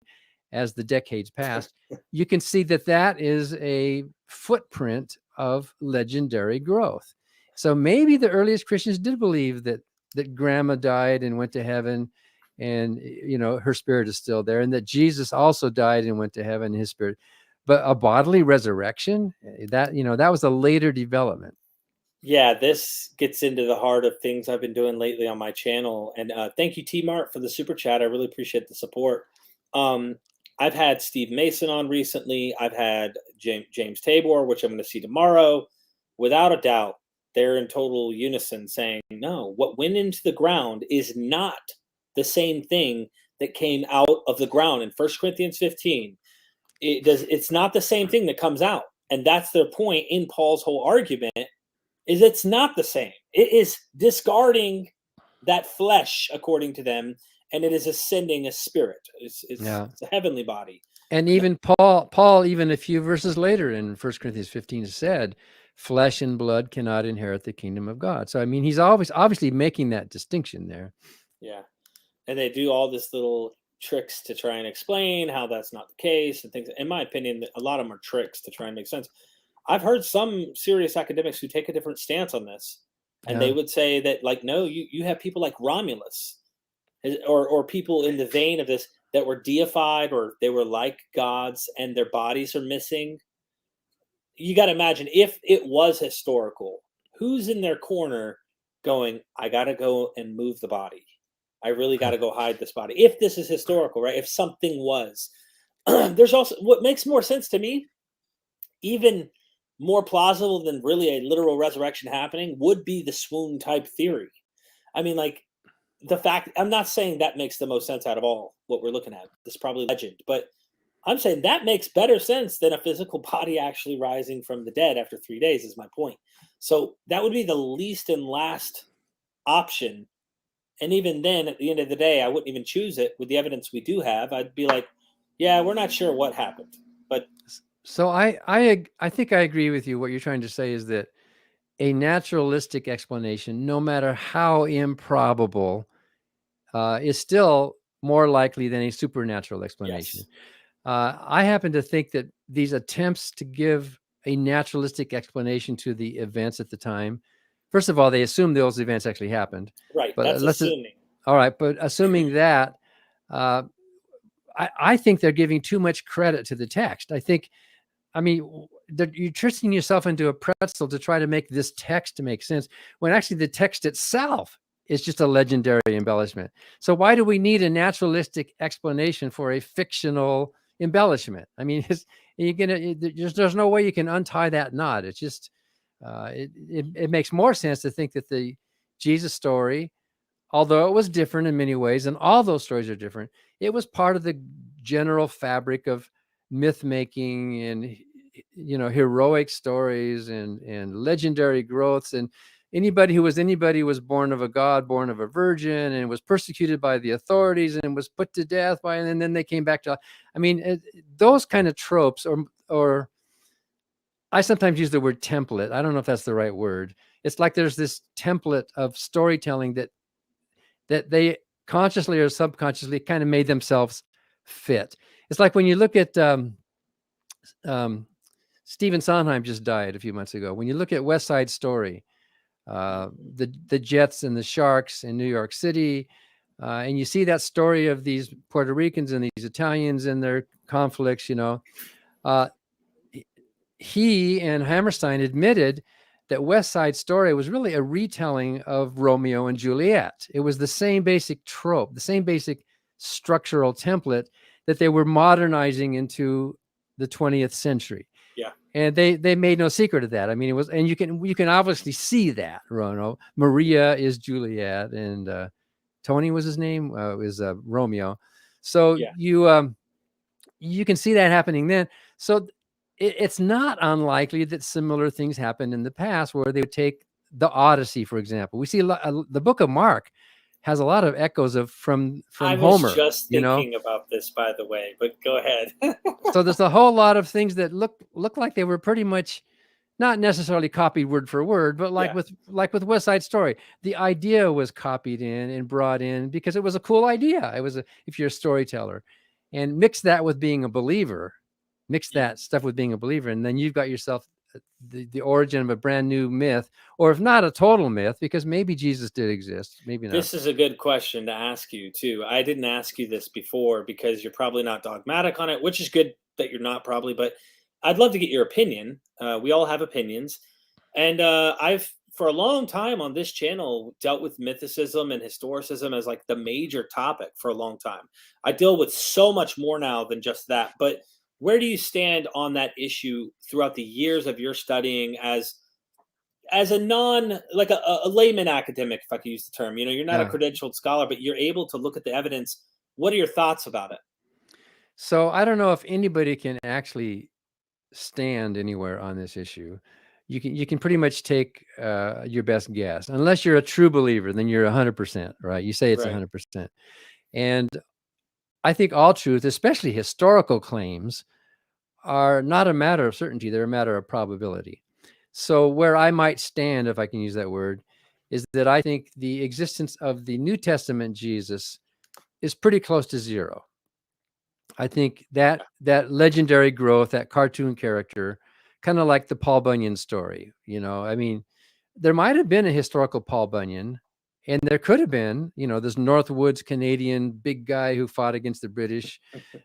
as the decades passed, you can see that is a footprint of legendary growth. So maybe the earliest Christians did believe that grandma died and went to heaven, and her spirit is still there, and that Jesus also died and went to heaven, his spirit. But a bodily resurrection, that was a later development. Yeah, this gets into the heart of things I've been doing lately on my channel. And thank you, T-Mart, for the super chat. I really appreciate the support. I've had Steve Mason on recently. I've had James Tabor, which I'm going to see tomorrow. Without a doubt, they're in total unison saying, no, what went into the ground is not the same thing that came out of the ground in 1 Corinthians 15. It's not the same thing that comes out. And that's their point in Paul's whole argument, is it's not the same. It is discarding that flesh, according to them, and it is ascending a spirit. It's Yeah. a heavenly body. And even Paul, even a few verses later in 1 Corinthians 15 said, flesh and blood cannot inherit the kingdom of God. So, I mean, he's always obviously making that distinction there. Yeah. And they do all this little tricks to try and explain how that's not the case and things. In my opinion, a lot of them are tricks to try and make sense. I've heard some serious academics who take a different stance on this. And Yeah. they would say that, like, no, you have people like Romulus or people in the vein of this that were deified, or they were like gods and their bodies are missing. You got to imagine, if it was historical, who's in their corner going, I got to go and move the body. I really got to go hide this body. If this is historical, right? If something was, there's also what makes more sense to me, even more plausible than really a literal resurrection happening, would be the swoon type theory. I mean, like, the fact, I'm not saying that makes the most sense out of all what we're looking at. This is probably legend, but I'm saying that makes better sense than a physical body actually rising from the dead after 3 days, is my point. So that would be the least and last option. And even then, at the end of the day, I wouldn't even choose it with the evidence we do have. I'd be like, yeah, we're not sure what happened. But so I think I agree with you. What you're trying to say is that a naturalistic explanation, no matter how improbable, is still more likely than a supernatural explanation. yes, I happen to think that these attempts to give a naturalistic explanation to the events at the time, first of all, they assume those events actually happened. right. But That's assuming. all right, but assuming that, I think they're giving too much credit to the text. I mean, you're twisting yourself into a pretzel to try to make this text to make sense, when actually the text itself is just a legendary embellishment. So why do we need a naturalistic explanation for a fictional embellishment? I mean, there's no way you can untie that knot. It's just, it makes more sense to think that the Jesus story, although it was different in many ways, and all those stories are different, it was part of the general fabric of myth making and, heroic stories and legendary growths. And anybody was born of a god, born of a virgin, and was persecuted by the authorities and was put to death by, and then they came back to, I mean, those kind of tropes, or I sometimes use the word template. I don't know if that's the right word. It's like there's this template of storytelling that they consciously or subconsciously kind of made themselves fit. It's like when you look at Stephen Sondheim just died a few months ago. When you look at West Side Story, the Jets and the Sharks in New York City, and you see that story of these Puerto Ricans and these Italians and their conflicts, he and Hammerstein admitted that West Side Story was really a retelling of Romeo and Juliet. It was the same basic trope, the same basic structural template that they were modernizing into the 20th century. Yeah. And they made no secret of that. I mean, it was, and you can obviously see that, Rono. Maria is Juliet, and Tony was his name, was Romeo. So Yeah. you can see that happening then. So it's not unlikely that similar things happened in the past, where they would take the Odyssey, for example. We see the book of Mark has a lot of echoes from I Homer. was just thinking about this, by the way, but go ahead. So there's a whole lot of things that look like they were pretty much not necessarily copied word for word, but like with West Side Story, the idea was copied in and brought in because it was a cool idea. It was if you're a storyteller, and mix that with being a believer. Mix that stuff with being a believer, and then you've got yourself the origin of a brand new myth, or if not a total myth, because maybe Jesus did exist, maybe not. This is a good question to ask you too. I didn't ask you this before because you're probably not dogmatic on it, which is good that you're not, probably, but I'd love to get your opinion. We all have opinions, and I've for a long time on this channel dealt with mythicism and historicism as like the major topic for a long time. I deal with so much more now than just that, but where do you stand on that issue throughout the years of your studying as a layman academic, if I could use the term? You're not a credentialed scholar, but you're able to look at the evidence. What are your thoughts about it? So I don't know if anybody can actually stand anywhere on this issue. you can pretty much take your best guess. Unless you're a true believer, then you're 100%, right? You say it's 100%. And I think all truth, especially historical claims, are not a matter of certainty. They're a matter of probability. So where I might stand, if I can use that word, is that I think the existence of the New Testament Jesus is pretty close to zero. I think that legendary growth, that cartoon character, kind of like the Paul Bunyan story, I mean, there might have been a historical Paul Bunyan, and there could have been, this Northwoods Canadian big guy who fought against the British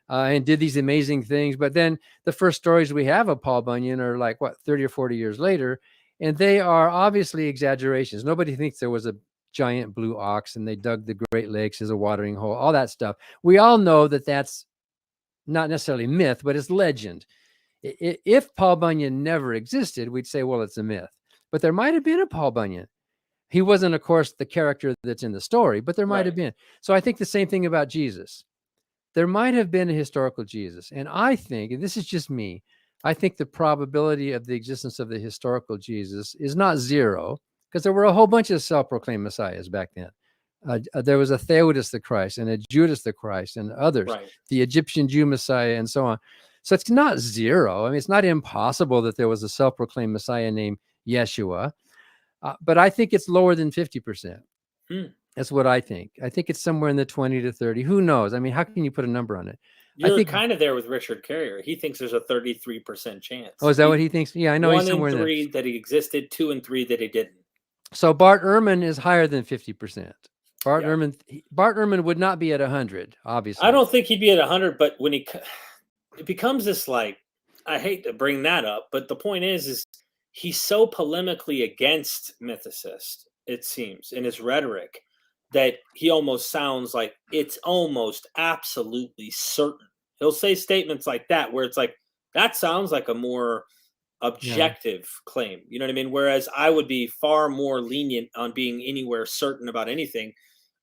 and did these amazing things. But then the first stories we have of Paul Bunyan are like, 30 or 40 years later, and they are obviously exaggerations. Nobody thinks there was a giant blue ox and they dug the Great Lakes as a watering hole, all that stuff. We all know that that's not necessarily myth, but it's legend. If Paul Bunyan never existed, we'd say, well, it's a myth. But there might have been a Paul Bunyan. He wasn't, of course, the character that's in the story, but there might have been. So I think the same thing about Jesus. There might have been a historical Jesus. And I think, and this is just me, I think the probability of the existence of the historical Jesus is not zero, because there were a whole bunch of self-proclaimed messiahs back then. There was a Theudas the Christ and a Judas the Christ and others, the Egyptian Jew Messiah and so on. So it's not zero. I mean, it's not impossible that there was a self-proclaimed Messiah named Yeshua, but I think it's lower than 50%. That's what I think. I think it's somewhere in the 20 to 30. Who knows? I mean, how can you put a number on it? You're I think kind of there with Richard Carrier. He thinks there's a 33% chance. Oh, is that what he thinks? Yeah, I know he's 1 somewhere in in 3 that he existed, 2 and 3 that he didn't. So Bart Ehrman is higher than 50%. Bart Ehrman would not be at 100, obviously. I don't think he'd be at 100, but when it becomes this, like, I hate to bring that up, but the point is he's so polemically against mythicists, it seems, in his rhetoric, that he almost sounds like it's almost absolutely certain. He'll say statements like that where it's like, that sounds like a more objective claim. You know what I mean? Whereas I would be far more lenient on being anywhere certain about anything.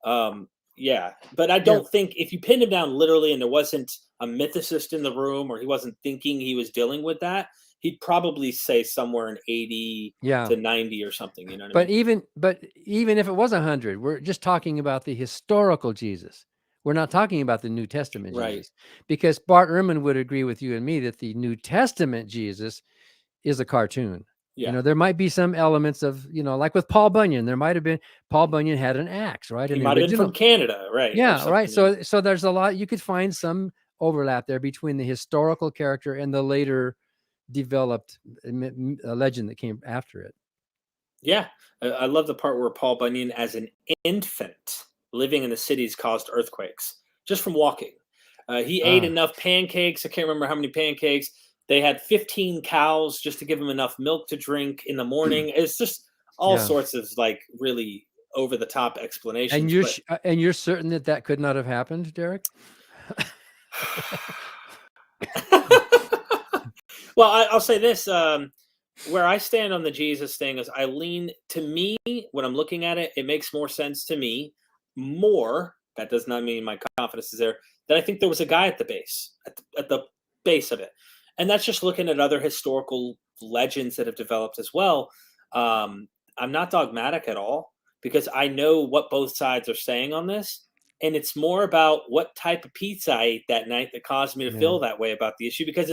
But I don't think if you pinned him down literally and there wasn't a mythicist in the room or he wasn't thinking he was dealing with that, he'd probably say somewhere in 80 to 90 or something. You know what I mean? But even if it was 100, we're just talking about the historical Jesus. We're not talking about the New Testament Jesus. Because Bart Ehrman would agree with you and me that the New Testament Jesus is a cartoon. There might be some elements of, like with Paul Bunyan, there might have been, Paul Bunyan had an axe, right? He might have been from Canada, right? Yeah, right. So there's a lot, you could find some overlap there between the historical character and the later developed legend that came after it. Yeah. I love the part where Paul Bunyan, as an infant living in the cities, caused earthquakes just from walking. He ate enough pancakes. I can't remember how many pancakes. They had 15 cows just to give him enough milk to drink in the morning. It's just all sorts of like really over the top explanations. And you're certain that could not have happened, Derek? Well, I'll say this. Where I stand on the Jesus thing is I lean, to me, when I'm looking at it, it makes more sense to me. That does not mean my confidence is there, that I think there was a guy at the base, at the base of it. And that's just looking at other historical legends that have developed as well. I'm not dogmatic at all because I know what both sides are saying on this. And it's more about what type of pizza I ate that night that caused me to feel that way about the issue, because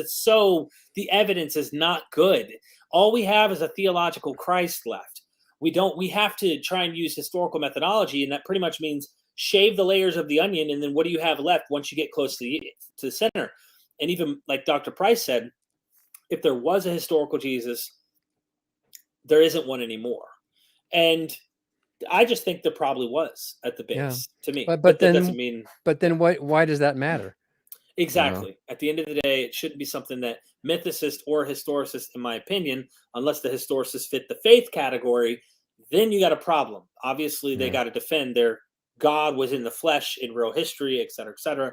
the evidence is not good. All we have is a theological Christ left. We have to try and use historical methodology. And that pretty much means shave the layers of the onion. And then what do you have left once you get close to the center? And even like Dr. Price said, if there was a historical Jesus, there isn't one anymore. And I just think there probably was at the base to me. But that then, doesn't mean. But then why does that matter? Exactly. At the end of the day, it shouldn't be something that mythicists or historicists, in my opinion, unless the historicists fit the faith category, then you got a problem. Obviously, they got to defend their God was in the flesh in real history, et cetera, et cetera.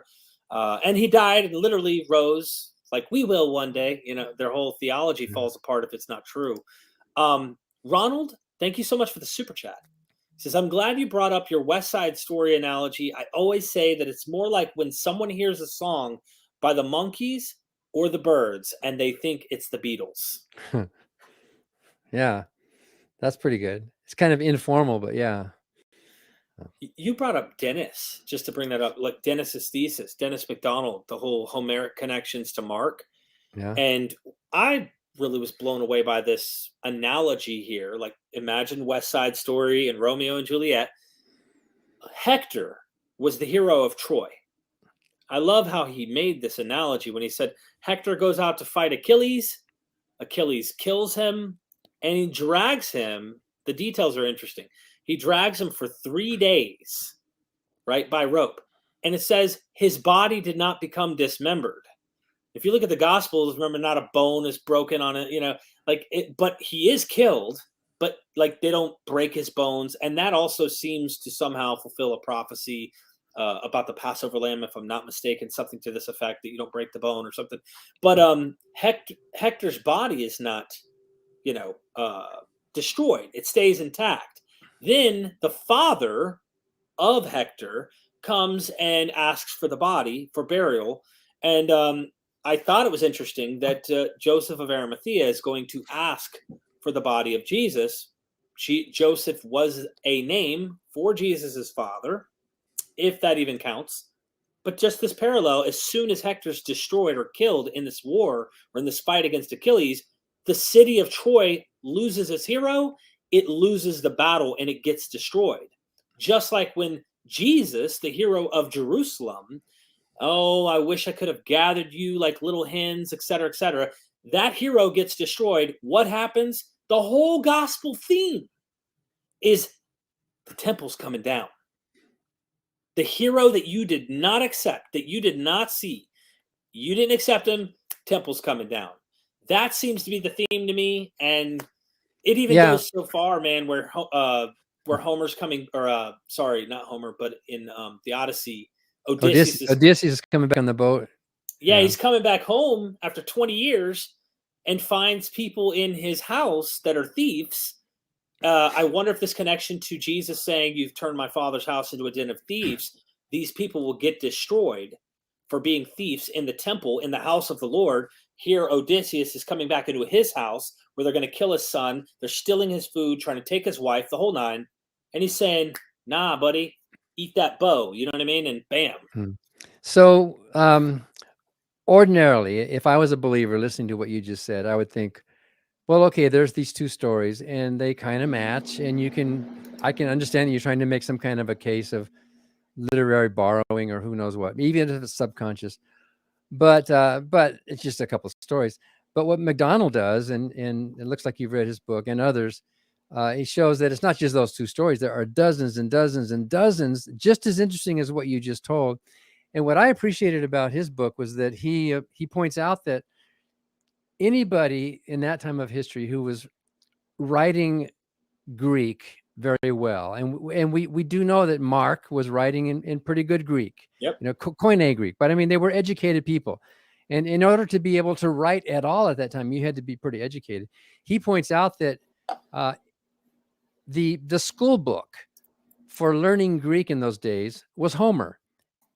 And he died and literally rose like we will one day. Their whole theology falls apart if it's not true. Ronald, thank you so much for the super chat. He says, I'm glad you brought up your West Side Story analogy. I always say that it's more like when someone hears a song by the Monkees or the Byrds and they think it's the Beatles. Yeah, that's pretty good. It's kind of informal, but yeah. You brought up Dennis, just to bring that up, like Dennis's thesis, Dennis MacDonald, the whole Homeric connections to Mark. Yeah. And I really was blown away by this analogy here. Like, imagine West Side Story and Romeo and Juliet. Hector was the hero of Troy. I love how he made this analogy when he said Hector goes out to fight Achilles, Achilles kills him, and he drags him. The details are interesting. He drags him for 3 days, right, by rope. And it says his body did not become dismembered. If you look at the Gospels, remember, not a bone is broken on it, like it, but he is killed, but like they don't break his bones. And that also seems to somehow fulfill a prophecy about the Passover lamb, if I'm not mistaken, something to this effect, that you don't break the bone or something. But Hector's body is not, destroyed. It stays intact. Then the father of Hector comes and asks for the body for burial. And I thought it was interesting that Joseph of Arimathea is going to ask for the body of Jesus. Joseph was a name for Jesus's father, if that even counts. But just this parallel, as soon as Hector's destroyed or killed in this war or in this fight against Achilles, the city of Troy loses its hero, it loses the battle, and it gets destroyed. Just like when Jesus, the hero of Jerusalem, oh, I wish I could have gathered you like little hens, etc., etc. That hero gets destroyed. What happens? The whole gospel theme is the temple's coming down. The hero that you did not accept, that you did not see, you didn't accept him, temple's coming down. That seems to be the theme to me. And it even goes so far, man, where Homer's coming, or sorry, not Homer, but in the Odyssey, Odysseus is coming back on the boat. Yeah, he's coming back home after 20 years and finds people in his house that are thieves. I wonder if this connection to Jesus saying, "You've turned my father's house into a den of thieves," these people will get destroyed for being thieves in the temple, in the house of the Lord. Here, Odysseus is coming back into his house where they're going to kill his son. They're stealing his food, trying to take his wife, the whole nine. And he's saying, "Nah, buddy, eat that bow." You know what I mean? And bam. So ordinarily, if I was a believer listening to what you just said, I would think, well, okay, there's these two stories and they kind of match, and I can understand that you're trying to make some kind of a case of literary borrowing or who knows what, even if it's subconscious. But it's just a couple of stories. But what MacDonald does, and it looks like you've read his book and others, he shows that it's not just those two stories. There are dozens and dozens and dozens just as interesting as what you just told. And what I appreciated about his book was that he points out that anybody in that time of history who was writing Greek very well, and we do know that Mark was writing in pretty good Greek, Koine Greek, but I mean, they were educated people. And in order to be able to write at all at that time, you had to be pretty educated. He points out that the school book for learning Greek in those days was Homer.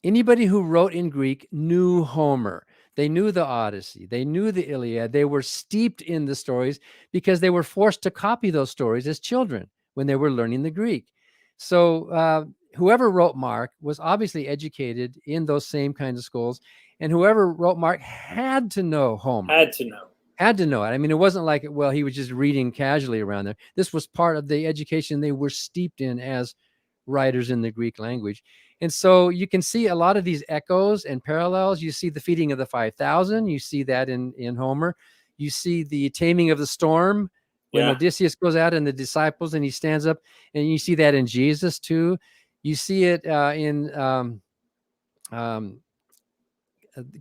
Anybody who wrote in Greek knew Homer. They knew the Odyssey. They knew the Iliad. They were steeped in the stories because they were forced to copy those stories as children when they were learning the Greek. So whoever wrote Mark was obviously educated in those same kinds of schools. And whoever wrote Mark had to know Homer. Had to know it. I mean, it wasn't like, well, he was just reading casually around there. This was part of the education they were steeped in as writers in the Greek language. And so you can see a lot of these echoes and parallels. You see the feeding of the 5,000. You see that in Homer. You see the taming of the storm when Odysseus goes out and the disciples, and he stands up, and you see that in Jesus too. You see it in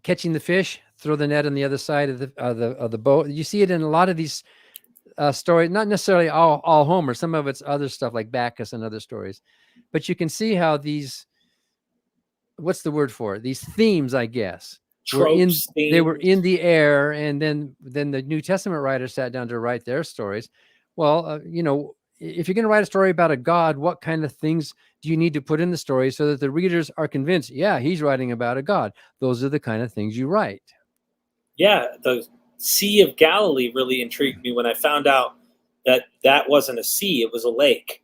catching the fish, throw the net on the other side of the boat. You see it in a lot of these stories, not necessarily all Homer. Some of it's other stuff like Bacchus and other stories. But you can see how these, what's the word for it? These themes, I guess, they were in the air. And then the New Testament writers sat down to write their stories. Well, if you're going to write a story about a God, what kind of things do you need to put in the story so that the readers are convinced, yeah, he's writing about a God? Those are the kind of things you write. Yeah, the Sea of Galilee really intrigued me when I found out that wasn't a sea, it was a lake.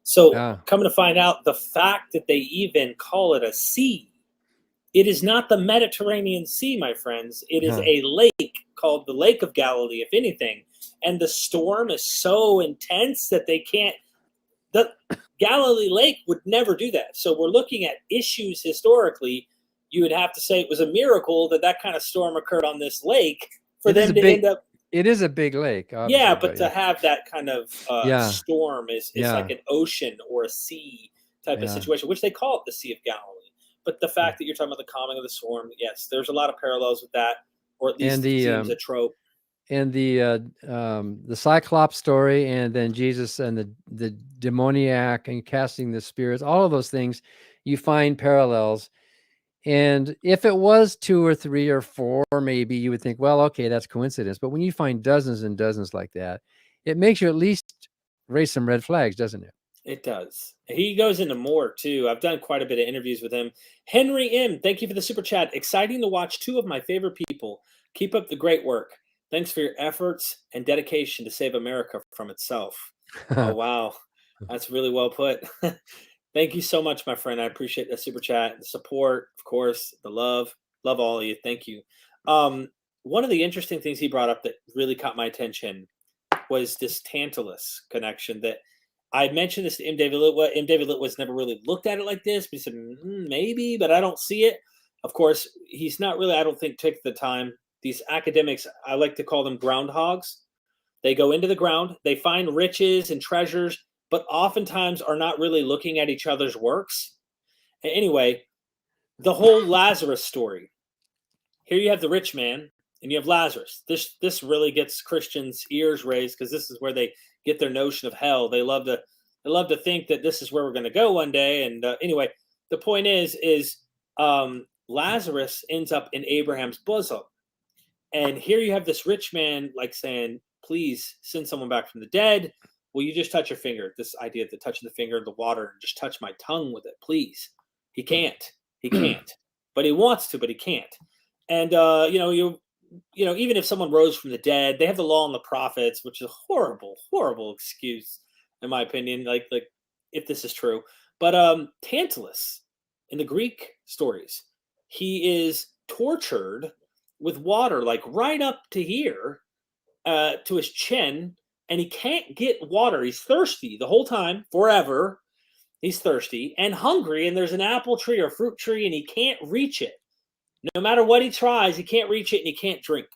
So Yeah. coming to find out, the fact that they even call it a sea, it is not the Mediterranean Sea, my friends. It is Huh. a lake called the Lake of Galilee, if anything. And the storm is so intense that they can't. The Galilee Lake would never do that. So we're looking at issues historically. You would have to say it was a miracle that that kind of storm occurred on this lake for them to end up. It is a big lake, obviously, Yeah, but to have that kind of Yeah. storm is Yeah. like an ocean or a sea type of Yeah. situation, which they call it the Sea of Galilee. But the fact that you're talking about the calming of the storm, yes, there's a lot of parallels with that, or at least And it seems a trope. and the Cyclops story, and then Jesus and the demoniac and casting the spirits, all of those things, you find parallels. And if it was 2 or 3 or 4, maybe you would think, well, okay, that's coincidence. But when you find dozens and dozens like that, it makes you at least raise some red flags, doesn't it? It does. He goes into more too. I've done quite a bit of interviews with him. Henry M, thank you for the super chat. Exciting to watch 2 of my favorite people. Keep up the great work. Thanks for your efforts and dedication to save America from itself. Oh, wow. That's really well put. Thank you so much, my friend. I appreciate the super chat, the support, of course, the love. Love all of you. Thank you. One of the interesting things he brought up that really caught my attention was this Tantalus connection that I mentioned this to M. David Litwell. M. David Litwell's never really looked at it like this, but he said, maybe, but I don't see it. Of course, he's not really, I don't think, took the time. These academics, I like to call them groundhogs. They go into the ground, they find riches and treasures, but oftentimes are not really looking at each other's works. And anyway, the whole Lazarus story. Here you have the rich man and you have Lazarus. This really gets Christians' ears raised because this is where they get their notion of hell. They love to think that this is where we're going to go one day. And anyway, the point is Lazarus ends up in Abraham's bosom. And here you have this rich man like saying, please send someone back from the dead. Will you just touch your finger? This idea of the touching the finger of the water and just touch my tongue with it, please. He can't. He can't. But he wants to, but he can't. And even if someone rose from the dead, they have the law and the prophets, which is a horrible, horrible excuse, in my opinion. Like if this is true. But Tantalus in the Greek stories, he is tortured with water, like right up to here, to his chin, and he can't get water. He's thirsty the whole time, forever. He's thirsty and hungry, and there's an apple tree or fruit tree, and he can't reach it. No matter what he tries, he can't reach it, and he can't drink.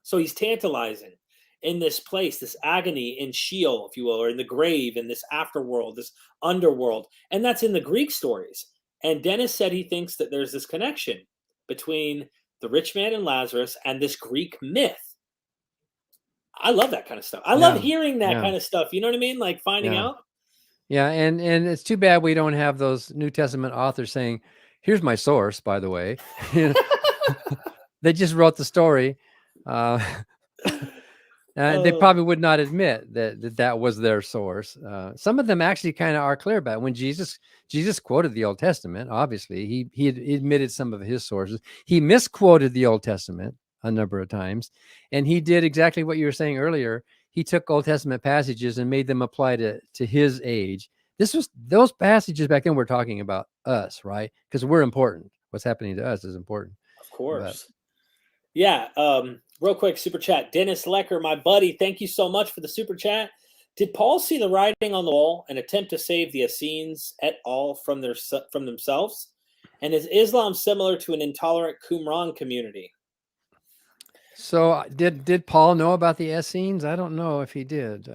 So he's tantalizing in this place, this agony in Sheol, if you will, or in the grave, in this afterworld, this underworld. And that's in the Greek stories. And Dennis said he thinks that there's this connection between the rich man and Lazarus and this Greek myth. I love that kind of stuff. I love hearing that kind of stuff. You know what I mean? Like finding out. Yeah, and it's too bad we don't have those New Testament authors saying, here's my source, by the way. They just wrote the story. They probably would not admit that was their source. Some of them actually kind of are clear about it. When Jesus quoted the Old Testament, obviously he admitted some of his sources. He misquoted the Old Testament a number of times, and he did exactly what you were saying earlier. He took Old Testament passages and made them apply to his age. Those passages back then were talking about us, right? Because we're important. What's happening to us is important. Of course. Yeah. Real quick, super chat. Dennis Lecker, my buddy, thank you so much for the super chat. Did Paul see the writing on the wall and attempt to save the Essenes et al. From themselves? And is Islam similar to an intolerant Qumran community? So did Paul know about the Essenes? I don't know if he did.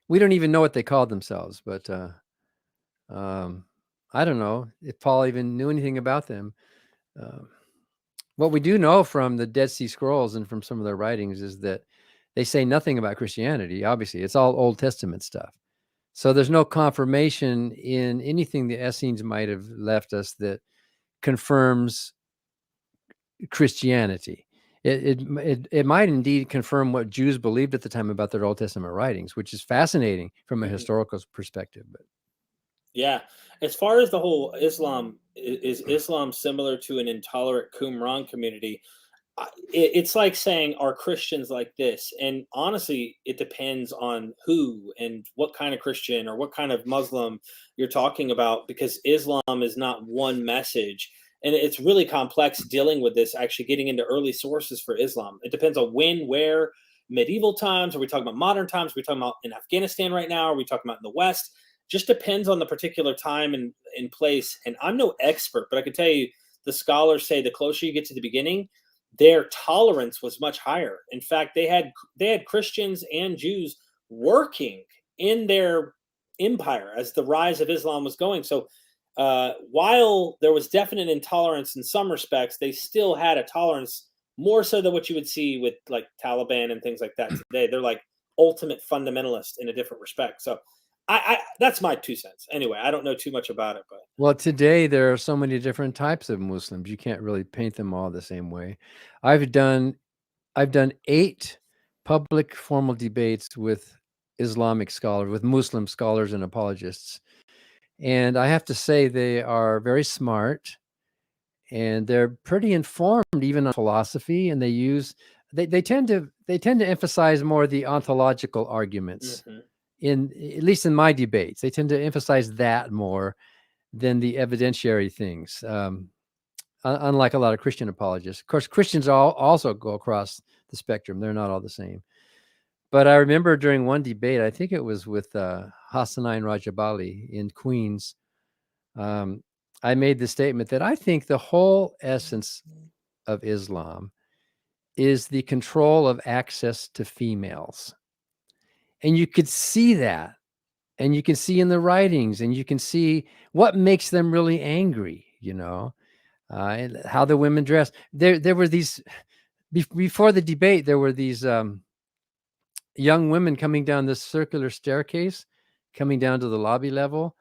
We don't even know what they called themselves, but I don't know if Paul even knew anything about them. What we do know from the Dead Sea Scrolls and from some of their writings is that they say nothing about Christianity. Obviously, it's all Old Testament stuff. So there's no confirmation in anything the Essenes might have left us that confirms Christianity. It might indeed confirm what Jews believed at the time about their Old Testament writings, which is fascinating from a historical perspective. But yeah, as far as the whole Islam, is Islam similar to an intolerant Qumran community? It's like saying, are Christians like this? And honestly, it depends on who and what kind of Christian or what kind of Muslim you're talking about, because Islam is not one message. And it's really complex dealing with this, actually getting into early sources for Islam. It depends on when, where, medieval times. Are we talking about modern times? Are we talking about in Afghanistan right now? Are we talking about in the West? Just depends on the particular time and in place. And I'm no expert, but I can tell you the scholars say the closer you get to the beginning, their tolerance was much higher. In fact, they had Christians and Jews working in their empire as the rise of Islam was going. So while there was definite intolerance in some respects, they still had a tolerance more so than what you would see with like Taliban and things like that today. They're like ultimate fundamentalists in a different respect. So I that's my 2 cents. Anyway, I don't know too much about it, but Well, today there are so many different types of Muslims. You can't really paint them all the same way. I've done 8 public formal debates with Islamic scholars, with Muslim scholars and apologists. And I have to say they are very smart and they're pretty informed even on philosophy, and they tend to emphasize more the ontological arguments. In at least in my debates, they tend to emphasize that more than the evidentiary things. Unlike a lot of Christian apologists. Of course, Christians also go across the spectrum. They're not all the same. But I remember during one debate, I think it was with Hassanein Rajabali in Queens, I made the statement that I think the whole essence of Islam is the control of access to females. And you could see that. And you can see in the writings, and you can see what makes them really angry, and how the women dress. There were these, before the debate, there were these young women coming down this circular staircase, coming down to the lobby level.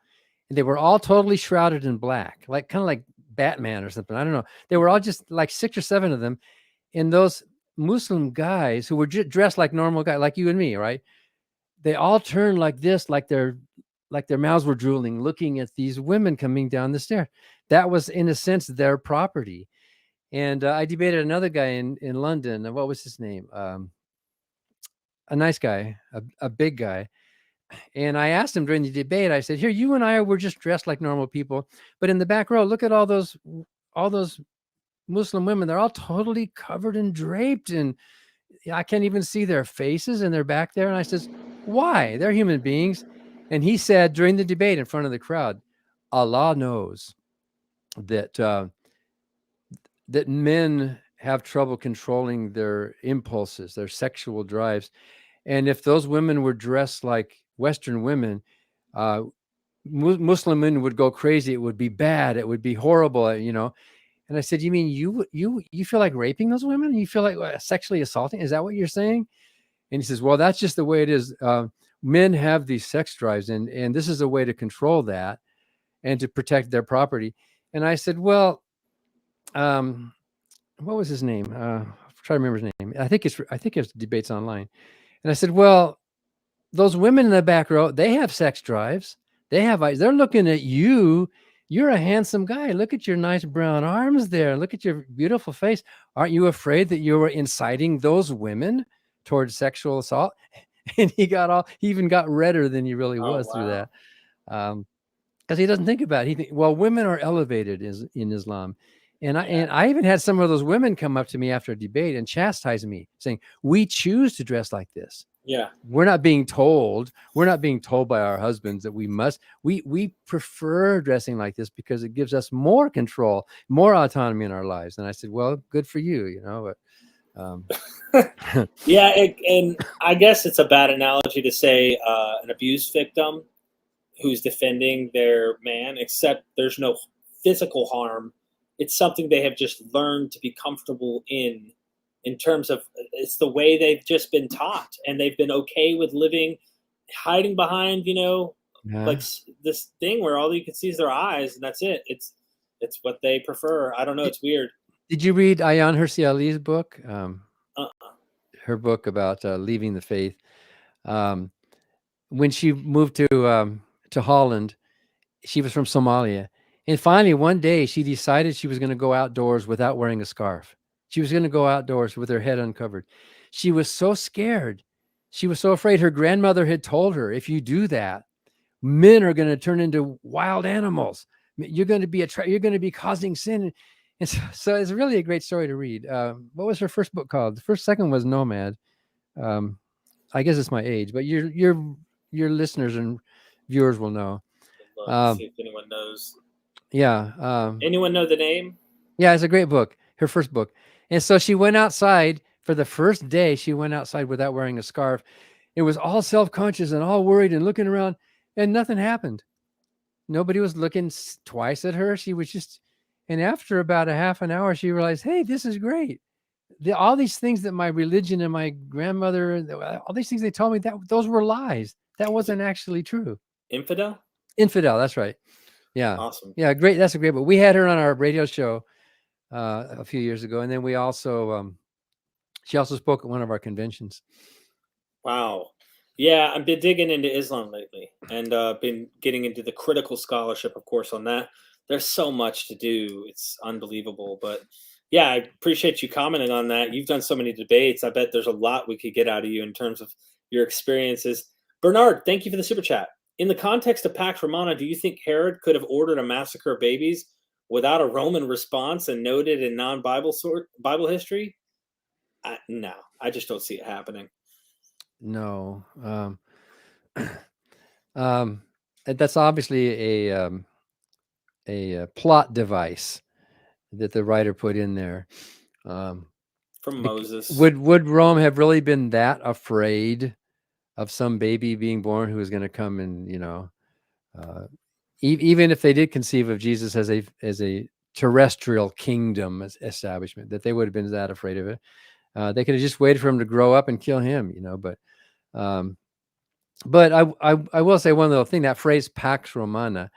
And they were all totally shrouded in black, like kind of like Batman or something. I don't know. They were all just like 6 or 7 of them. And those Muslim guys who were dressed like normal guys, like you and me, right? They all turned like this, like their mouths were drooling, looking at these women coming down the stair. That was, in a sense, their property. And I debated another guy in London. What was his name? A nice guy, a big guy. And I asked him during the debate, I said, here, you and I were just dressed like normal people, but in the back row, look at all those Muslim women. They're all totally covered and draped, and I can't even see their faces, and they're back there. And I says, why? They're human beings. And he said during the debate in front of the crowd, Allah knows that that men have trouble controlling their impulses, their sexual drives. And if those women were dressed like Western women, Muslim men would go crazy. It would be bad. It would be horrible, And I said, you mean you feel like raping those women? You feel like sexually assaulting? Is that what you're saying? And he says, well, that's just the way it is. Men have these sex drives, and this is a way to control that and to protect their property. And I said, well, what was his name? I'm trying to remember his name. I think it's debates online. And I said, well, those women in the back row, they have sex drives. They're looking at you. You're a handsome guy. Look at your nice brown arms there. Look at your beautiful face. Aren't you afraid that you were inciting those women towards sexual assault? And he even got redder than he really was through that. Because he doesn't think about it. Women are elevated in Islam. And I even had some of those women come up to me after a debate and chastise me, saying, we choose to dress like this. Yeah. We're not being told by our husbands that we must. We prefer dressing like this because it gives us more control, more autonomy in our lives. And I said, well, good for you, but yeah, and I guess it's a bad analogy to say an abuse victim who's defending their man, except there's no physical harm. It's something they have just learned to be comfortable in terms of it's the way they've just been taught, and they've been okay with living, hiding behind, like this thing where all you can see is their eyes, and that's it. It's what they prefer. I don't know. It's weird. Did you read Ayan Hirsi Ali's book? Her book about leaving the faith. When she moved to Holland, she was from Somalia. And finally, one day, she decided she was going to go outdoors without wearing a scarf. She was going to go outdoors with her head uncovered. She was so scared. She was so afraid. Her grandmother had told her, if you do that, men are going to turn into wild animals. You're going to be you're going to be causing sin. And so it's really a great story to read. What was her first book called? The second was Nomad. I guess it's my age, but your listeners and viewers will know. Let's see if anyone knows. Yeah. Anyone know the name? Yeah, it's a great book. Her first book. And so she went outside for the first day. She went outside without wearing a scarf. It was all self-conscious and all worried and looking around, and nothing happened. Nobody was looking twice at her. She was just, and after about a half an hour, she realized, hey, this is great. All these things that my religion and my grandmother, all these things they told me, those were lies. That wasn't actually true. Infidel? Infidel, that's right. Yeah. Awesome. Yeah, great. That's a great book. We had her on our radio show a few years ago, and then we also she also spoke at one of our conventions. Wow. Yeah, I've been digging into Islam lately, and been getting into the critical scholarship, of course, on that. There's so much to do. It's unbelievable. But yeah, I appreciate you commenting on that. You've done so many debates. I bet there's a lot we could get out of you in terms of your experiences. Bernard, thank you for the super chat. In the context of Pax Romana, do you think Herod could have ordered a massacre of babies without a Roman response and noted in non-Bible Bible history? No, I just don't see it happening. No. That's obviously a plot device that the writer put in there. From Moses. Would Rome have really been that afraid of some baby being born who was going to come and, even if they did conceive of Jesus as a terrestrial kingdom establishment, that they would have been that afraid of it? They could have just waited for him to grow up and kill him, but I will say one little thing, that phrase Pax Romana,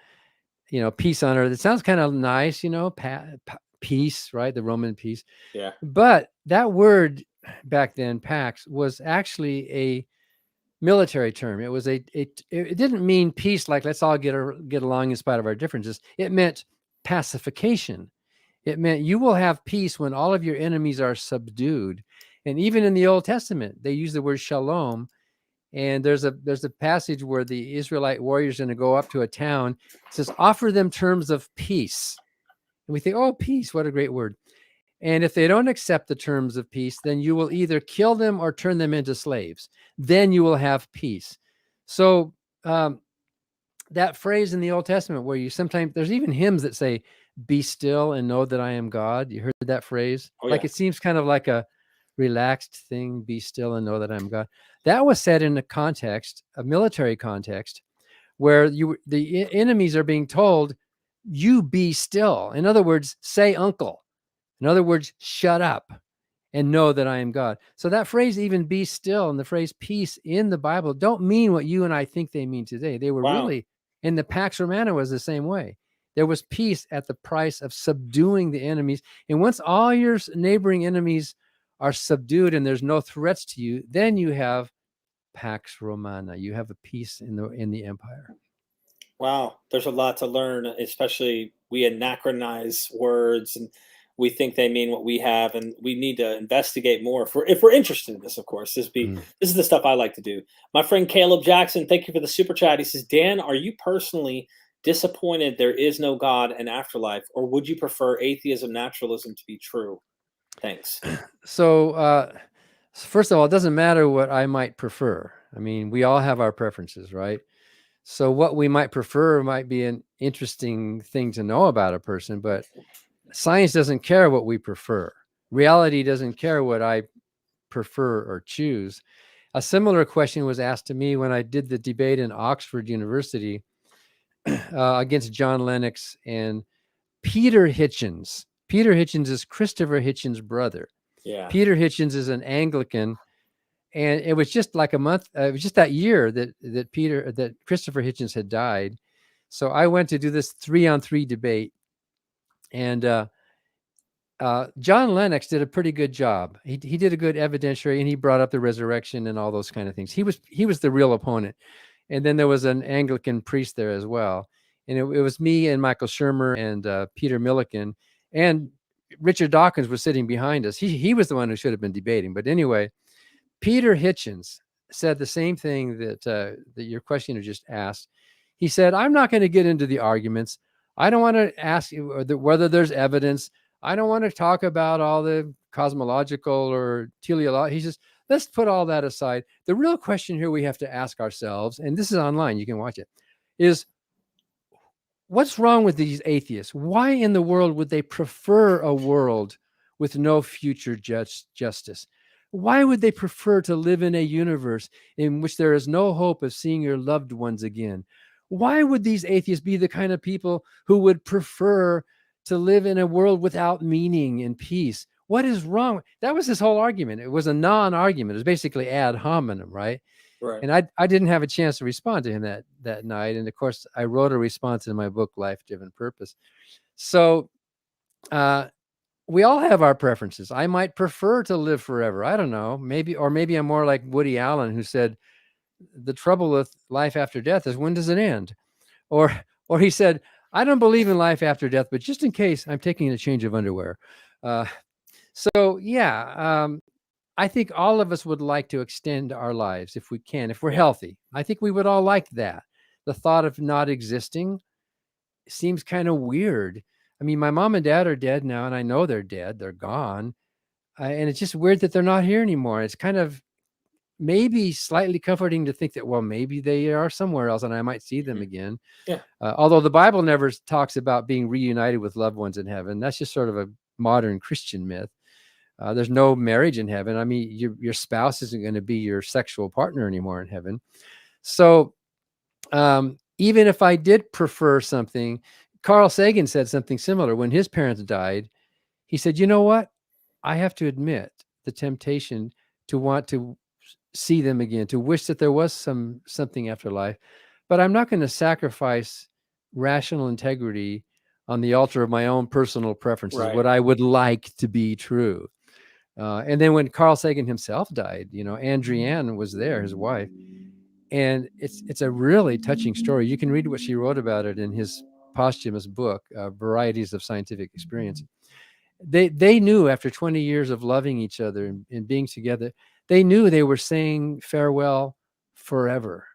peace on earth. It sounds kind of nice, peace, right? The Roman peace. Yeah. But that word back then, Pax, was actually a military term. It was it didn't mean peace like let's all get along in spite of our differences. It meant pacification. It meant you will have peace when all of your enemies are subdued. And even in the Old Testament, they use the word shalom. And there's a passage where the Israelite warriors are going to go up to a town. It says, offer them terms of peace. And we think, oh, peace, what a great word. And if they don't accept the terms of peace, then you will either kill them or turn them into slaves. Then you will have peace. So that phrase in the Old Testament where you sometimes, there's even hymns that say, be still and know that I am God. You heard that phrase? Oh, yeah. Like it seems kind of like a relaxed thing, be still and know that I'm God. That was said in a military context, where the enemies are being told, you be still. In other words, say uncle. In other words, shut up and know that I am God. So that phrase, even be still, and the phrase peace in the Bible don't mean what you and I think they mean today. They were really, and the Pax Romana was the same way. There was peace at the price of subduing the enemies. And once all your neighboring enemies are subdued and there's no threats to you, then you have Pax Romana. You have a peace in the empire. Wow, there's a lot to learn, especially we anachronize words and we think they mean what we have, and we need to investigate more if we're interested in this, of course. This is the stuff I like to do. My friend Caleb Jackson, thank you for the super chat. He says, Dan, are you personally disappointed there is no God and afterlife, or would you prefer atheism, naturalism to be true? Thanks. So first of all, it doesn't matter what I might prefer. I mean, we all have our preferences, right? So what we might prefer might be an interesting thing to know about a person, but science doesn't care what we prefer. Reality doesn't care what I prefer or choose. A similar question was asked to me when I did the debate in Oxford University against John Lennox and Peter Hitchens. Peter Hitchens is Christopher Hitchens' brother. Yeah. Peter Hitchens is an Anglican, and it was just like a month. It was just that year that Christopher Hitchens had died. So I went to do this 3-on-3 debate, and John Lennox did a pretty good job. He did a good evidentiary, and he brought up the resurrection and all those kind of things. He was the real opponent, and then there was an Anglican priest there as well. And it was me and Michael Shermer and Peter Milliken, and Richard Dawkins was sitting behind us. He was the one who should have been debating. But anyway, Peter Hitchens said the same thing that that your questioner just asked. He said, I'm not going to get into the arguments. I don't want to ask you whether there's evidence. I don't want to talk about all the cosmological or teleological. He says, let's put all that aside. The real question here we have to ask ourselves, and this is online, you can watch it, is what's wrong with these atheists? Why in the world would they prefer a world with no future justice? Why would they prefer to live in a universe in which there is no hope of seeing your loved ones again? Why would these atheists be the kind of people who would prefer to live in a world without meaning and peace? What is wrong? That was his whole argument. It was a non-argument. It was basically ad hominem, right? Right. And I didn't have a chance to respond to him that night. And of course, I wrote a response in my book, Life-Driven Purpose. So we all have our preferences. I might prefer to live forever. I don't know. Maybe I'm more like Woody Allen, who said, the trouble with life after death is, when does it end? Or he said, I don't believe in life after death, but just in case, I'm taking a change of underwear. So yeah, I think all of us would like to extend our lives if we can, if we're healthy. I think we would all like that. The thought of not existing seems kind of weird. I mean, my mom and dad are dead now, and I know they're dead. They're gone. And it's just weird that they're not here anymore. It's kind of maybe slightly comforting to think that, well, maybe they are somewhere else and I might see them again. Yeah. Although the Bible never talks about being reunited with loved ones in heaven. That's just sort of a modern Christian myth. There's no marriage in heaven. I mean, your spouse isn't going to be your sexual partner anymore in heaven. So even if I did prefer something, Carl Sagan said something similar when his parents died. He said, you know what? I have to admit the temptation to want to see them again, to wish that there was something after life, but I'm not going to sacrifice rational integrity on the altar of my own personal preferences, Right. what I would like to be true. And then when Carl Sagan himself died, Andrianne was there, his wife, and it's a really touching story. You can read what she wrote about it in his posthumous book, Varieties of Scientific Experience. They knew after 20 years of loving each other and being together, they knew they were saying farewell forever.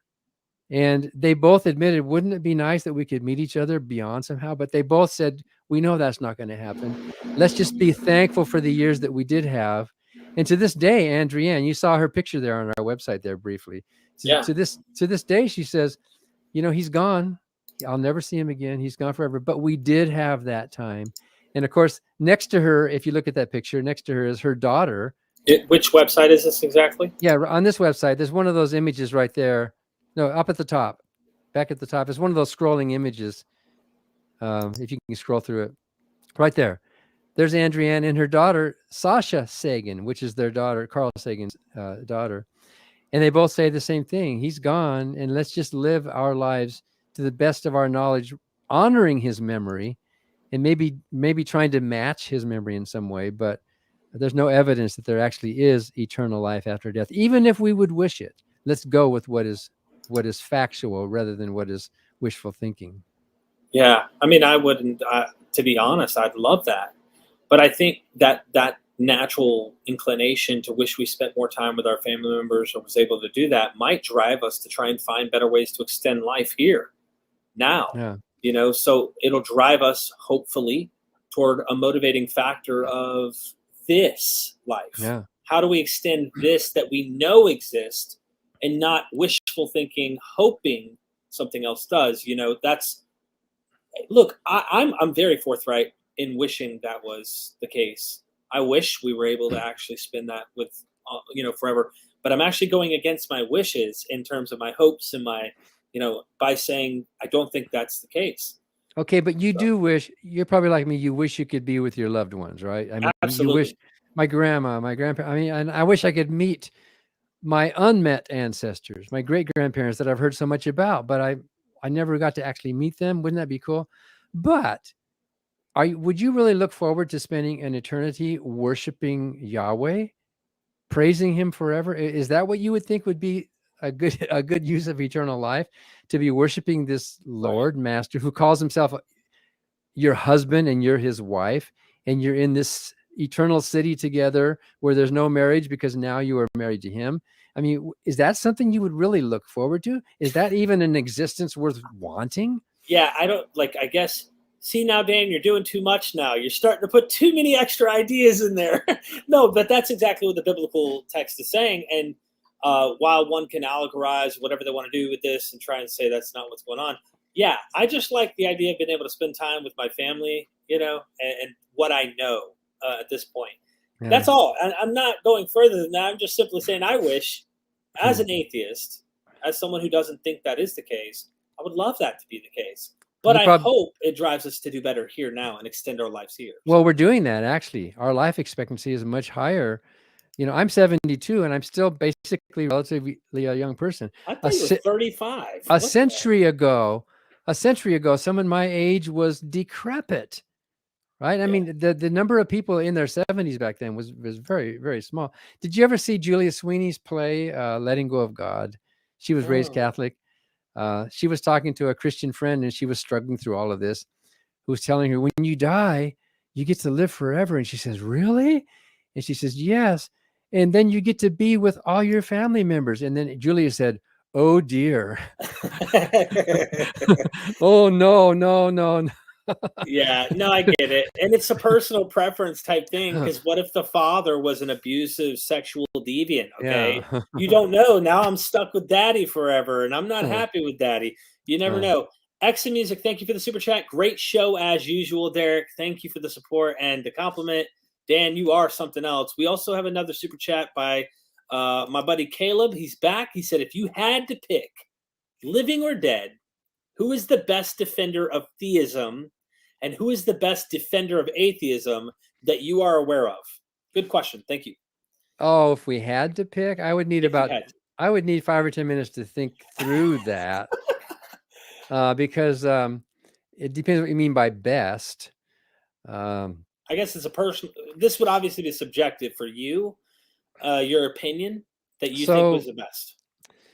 And they both admitted, wouldn't it be nice that we could meet each other beyond somehow? But they both said, we know that's not going to happen. Let's just be thankful for the years that we did have. And to this day, Andrianne, you saw her picture there on our website there briefly. To this day, she says, he's gone. I'll never see him again. He's gone forever. But we did have that time. And of course, next to her, if you look at that picture, next to her is her daughter. Which website is this exactly? Yeah, on this website, there's one of those images right there. No, up at the top, back at the top. It's one of those scrolling images. If you can scroll through it, right there. There's Andrianne and her daughter, Sasha Sagan, which is their daughter, Carl Sagan's daughter. And they both say the same thing. He's gone, and let's just live our lives to the best of our knowledge, honoring his memory, and maybe trying to match his memory in some way. But there's no evidence that there actually is eternal life after death, even if we would wish it. Let's go with what is factual rather than what is wishful thinking. Yeah, I mean, I wouldn't. To be honest, I'd love that, but I think that natural inclination to wish we spent more time with our family members or was able to do that might drive us to try and find better ways to extend life here, now. Yeah. So it'll drive us, hopefully, toward a motivating factor of this life. Yeah. How do we extend this that we know exists, and not wishful thinking, hoping something else does? Look, I'm very forthright in wishing that was the case. I wish we were able to actually spend that with, forever. But I'm actually going against my wishes in terms of my hopes and my, by saying I don't think that's the case. Okay, but you do wish, you're probably like me, you wish you could be with your loved ones, right? I mean, Absolutely. You wish my grandma, my grandpa, and I wish I could meet my unmet ancestors, my great-grandparents that I've heard so much about, but I never got to actually meet them. Wouldn't that be cool? But would you really look forward to spending an eternity worshiping Yahweh, praising him forever? Is that what you would think would be a good use of eternal life, to be worshiping this Lord, Master, who calls himself your husband and you're his wife, and you're in this eternal city together where there's no marriage because now you are married to him. I mean, is that something you would really look forward to? Is that even an existence worth wanting? Yeah, I don't like, I guess. See now, Dan, you're doing too much now. You're starting to put too many extra ideas in there. No, but that's exactly what the biblical text is saying. And while one can allegorize whatever they want to do with this and try and say that's not what's going on, yeah, I just like the idea of being able to spend time with my family, and what I know at this point. Yeah. That's all. I'm not going further than that. I'm just simply saying I wish, as an atheist, as someone who doesn't think that is the case, I would love that to be the case. But I hope it drives us to do better here now and extend our lives here. Well, we're doing that, actually. Our life expectancy is much higher. I'm 72 and I'm still basically relatively a young person. I thought you were 35. A century ago, someone my age was decrepit, right? I mean, the number of people in their 70s back then was very, very small. Did you ever see Julia Sweeney's play, Letting Go of God? She was raised Catholic. She was talking to a Christian friend and she was struggling through all of this, who was telling her, when you die, you get to live forever. And she says, really? And she says, yes. And then you get to be with all your family members. And then Julia said, oh dear. Oh, no. Yeah, no, I get it. And it's a personal preference type thing, because what if the father was an abusive sexual deviant? Okay. Yeah. You don't know. Now I'm stuck with daddy forever and I'm not happy with daddy. You never know. Exit Music, thank you for the super chat. Great show as usual, Derek. Thank you for the support and the compliment. Dan, you are something else. We also have another super chat by my buddy Caleb. He's back. He said, if you had to pick, living or dead, who is the best defender of theism and who is the best defender of atheism that you are aware of? Good question. Thank you. Oh, if we had to pick, I would need 5 or 10 minutes to think through that. Because it depends what you mean by best. I guess it's a person. This would obviously be subjective for you, your opinion that you think was the best.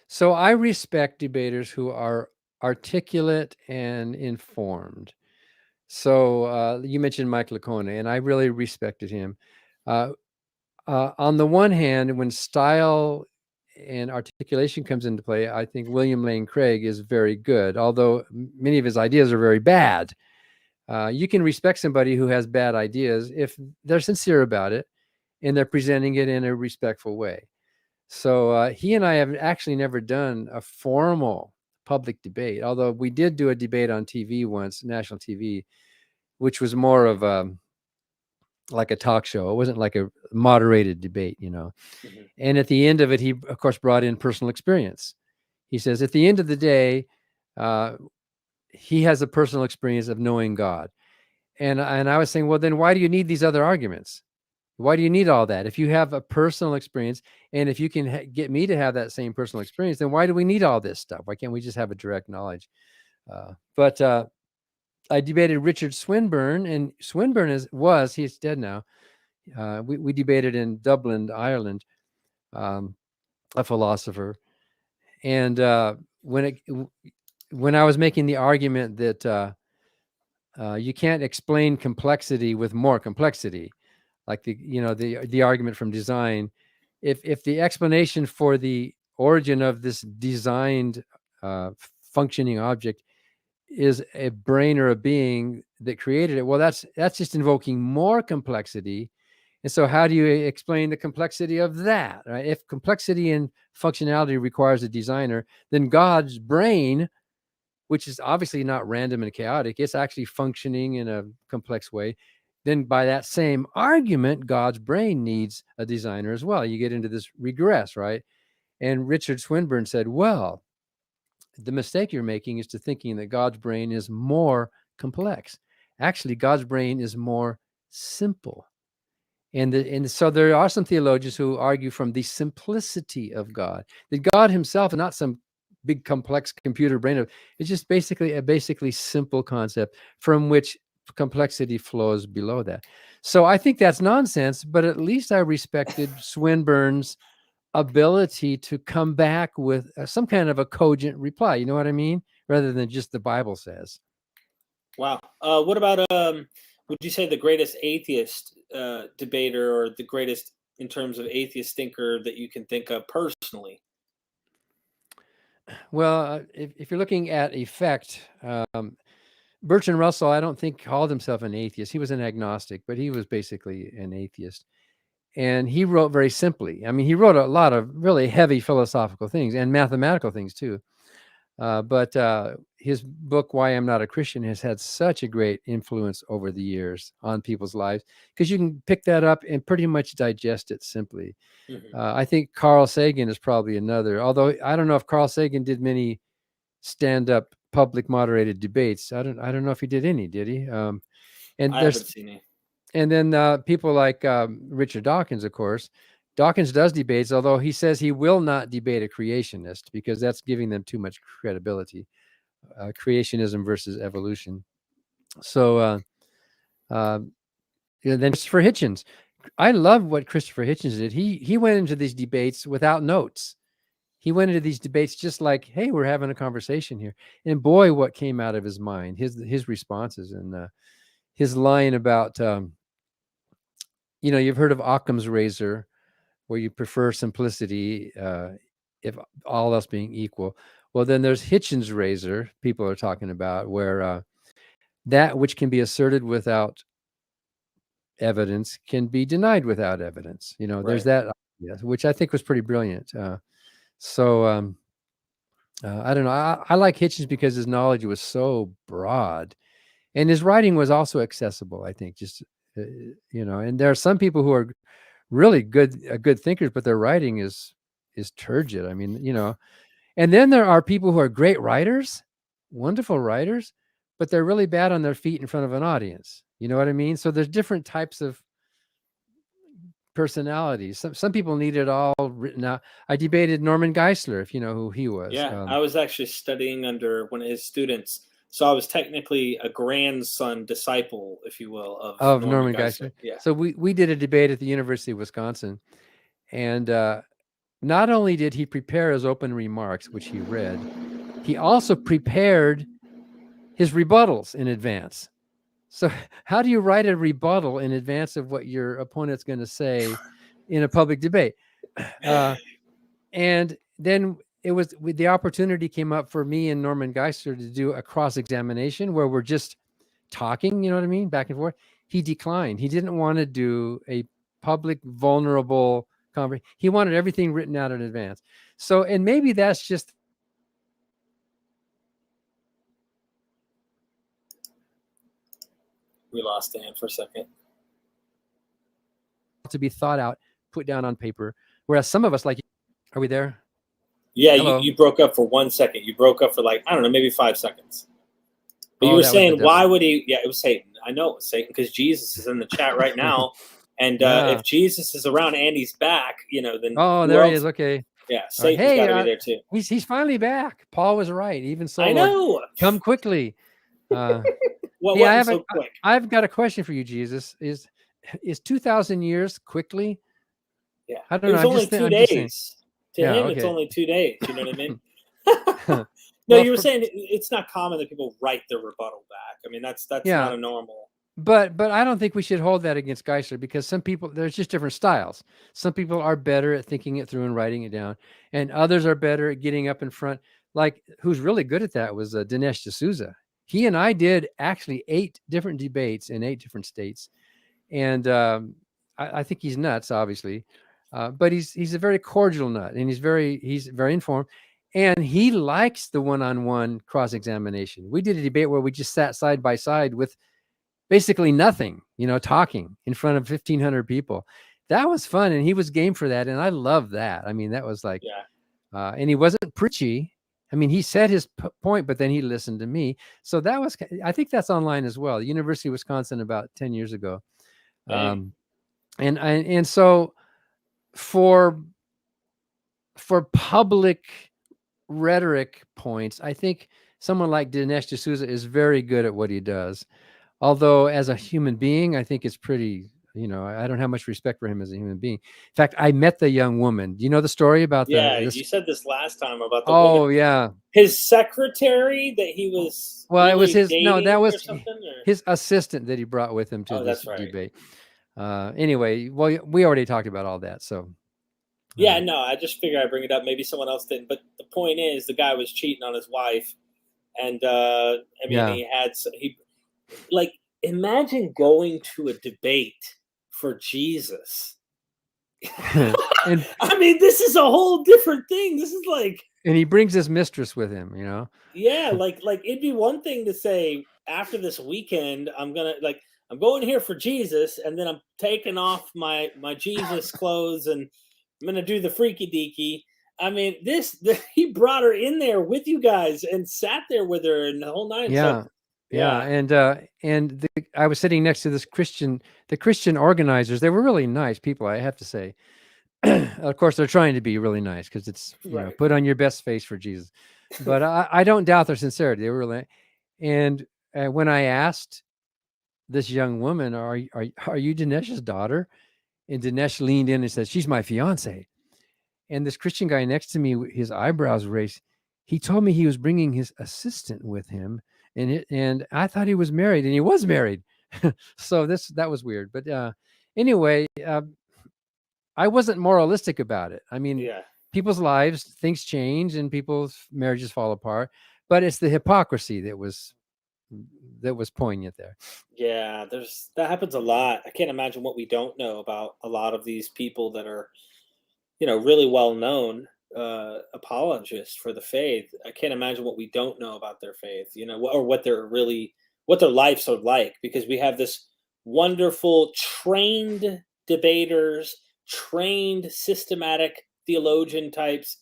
So I respect debaters who are articulate and informed. So you mentioned Mike Licona, and I really respected him. On the one hand, when style and articulation comes into play, I think William Lane Craig is very good, although many of his ideas are very bad. You can respect somebody who has bad ideas if they're sincere about it and they're presenting it in a respectful way. So he and I have actually never done a formal public debate, although we did do a debate on TV once, national TV, which was more of like a talk show. It wasn't like a moderated debate, Mm-hmm. And at the end of it, he, of course, brought in personal experience. He says, at the end of the day, he has a personal experience of knowing God. And I was saying, well, then why do you need these other arguments? Why do you need all that? If you have a personal experience, and if you can get me to have that same personal experience, then why do we need all this stuff? Why can't we just have a direct knowledge? But I debated Richard Swinburne, and Swinburne he's dead now. We debated in Dublin, Ireland, a philosopher. And when I was making the argument that you can't explain complexity with more complexity, like the argument from design, if the explanation for the origin of this designed functioning object is a brain or a being that created it, well, that's just invoking more complexity. And so how do you explain the complexity of that, right? If complexity and functionality requires a designer, then God's brain, which is obviously not random and chaotic, it's actually functioning in a complex way, then by that same argument, God's brain needs a designer as well. You get into this regress, right? And Richard Swinburne said, well, the mistake you're making is to thinking that God's brain is more complex. Actually, God's brain is more simple. And so there are some theologians who argue from the simplicity of God, that God himself is not some big complex computer brain. It's just basically a simple concept from which complexity flows below that. So I think that's nonsense, but at least I respected Swinburne's ability to come back with some kind of a cogent reply. You know what I mean? Rather than just the Bible says. Wow. What about would you say the greatest atheist debater, or the greatest in terms of atheist thinker that you can think of personally? Well, if you're looking at effect, Bertrand Russell, I don't think called himself an atheist. He was an agnostic, but he was basically an atheist. And he wrote very simply. I mean, he wrote a lot of really heavy philosophical things and mathematical things too. But his book, Why I'm Not a Christian, has had such a great influence over the years on people's lives, because you can pick that up and pretty much digest it simply. I think Carl Sagan is probably another, although I don't know if Carl Sagan did many stand-up public moderated debates. I don't know if he did any, did he? And I haven't seen any. And then people like Richard Dawkins, of course. Dawkins does debates, although he says he will not debate a creationist because that's giving them too much credibility. Creationism versus evolution. So then Christopher Hitchens. I love what Christopher Hitchens did. He went into these debates without notes. He went into these debates just like, hey, we're having a conversation here. And boy, what came out of his mind, his responses, and his line about, you've heard of Occam's razor, where you prefer simplicity if all else being equal. Well, then there's Hitchens' razor, people are talking about, where that which can be asserted without evidence can be denied without evidence. There's that idea, which I think was pretty brilliant. I don't know. I like Hitchens because his knowledge was so broad, and his writing was also accessible, I think, just, and there are some people who are really good thinkers, but their writing is turgid. I mean, and then there are people who are great writers, wonderful writers, but they're really bad on their feet in front of an audience. You know what I mean? So there's different types of personalities. Some people need it all written out. I debated Norman Geisler, if you know who he was. Yeah, I was actually studying under one of his students, so I was technically a grandson disciple, if you will, of Norman Geisler. Yeah. So we did a debate at the University of Wisconsin, and not only did he prepare his open remarks, which he read, he also prepared his rebuttals in advance. So how do you write a rebuttal in advance of what your opponent's going to say in a public debate? And then the opportunity came up for me and Norman Geisler to do a cross-examination where we're just talking, you know what I mean, back and forth. He declined. He didn't want to do a public, vulnerable conversation. He wanted everything written out in advance. So, and maybe that's just we lost Dan for a second. To be thought out, put down on paper. Whereas some of us, like, are we there? Yeah, you broke up for 1 second. You broke up for like, I don't know, maybe 5 seconds. But you were saying, why would he? Yeah, it was Satan. I know it was Satan because Jesus is in the chat right now. And if Jesus is around Andy's back, then. Oh, there he is. Okay. Yeah, Satan's got to be there too. He's finally back. Paul was right. Even so, I know. Lord, come quickly. So quick? I've got a question for you, Jesus. Is 2,000 years quickly? Yeah, I don't know. It was only 2 days. To him, it's only 2 days. You know what I mean? No, you were saying it's not common that people write their rebuttal back. I mean, that's not a normal. But I don't think we should hold that against Geisler, because some people, there's just different styles. Some people are better at thinking it through and writing it down, and others are better at getting up in front. Like, who's really good at that was Dinesh D'Souza. He and I did actually 8 different debates in 8 different states, and I think he's nuts, obviously, but he's a very cordial nut, and he's very informed, and he likes the one-on-one cross-examination. We did a debate where we just sat side by side with basically nothing, talking in front of 1,500 people. That was fun, and he was game for that, and I love that. I mean, that was like, and he wasn't preachy. I mean, he said his point, but then he listened to me. So that was, I think that's online as well. The University of Wisconsin about 10 years ago. And so for public rhetoric points, I think someone like Dinesh D'Souza is very good at what he does. Although as a human being, I think it's pretty I don't have much respect for him as a human being. In fact, I met the young woman. Do you know the story about this? You said this last time about the Oh, woman. yeah. His secretary that he was Well, it was really his, no, that dating was or something? Or? his assistant that he brought with him to Oh, this that's right. debate. Anyway, well, we already talked about all that. So, Yeah, no, I just figured I'd bring it up. Maybe someone else didn't. But the point is, the guy was cheating on his wife. And, Yeah. he like, imagine going to a debate for Jesus. and I mean, this is a whole different thing. This is like, and he brings his mistress with him, yeah, like it'd be one thing to say after this weekend, I'm going here for Jesus, and then I'm taking off my Jesus clothes and I'm gonna do the freaky deaky. I mean, he brought her in there with you guys and sat there with her and the whole nine. Yeah. So, Yeah. And I was sitting next to the Christian organizers. They were really nice people, I have to say. Of course, they're trying to be really nice because it's, right. put on your best face for Jesus. But I don't doubt their sincerity. They were really, and when I asked this young woman, are you Dinesh's daughter? And Dinesh leaned in and said, she's my fiance. And this Christian guy next to me, his eyebrows raised. He told me he was bringing his assistant with him, and I thought he was married, and he was married. So that was weird. But anyway, I wasn't moralistic about it. I mean, Yeah. people's lives, things change, and people's marriages fall apart. But it's the hypocrisy that was poignant there. Yeah, that happens a lot. I can't imagine what we don't know about a lot of these people that are, really well known apologists for the faith. I can't imagine what we don't know about their faith, or what their lives are like, because we have this wonderful trained debaters, trained systematic theologian types,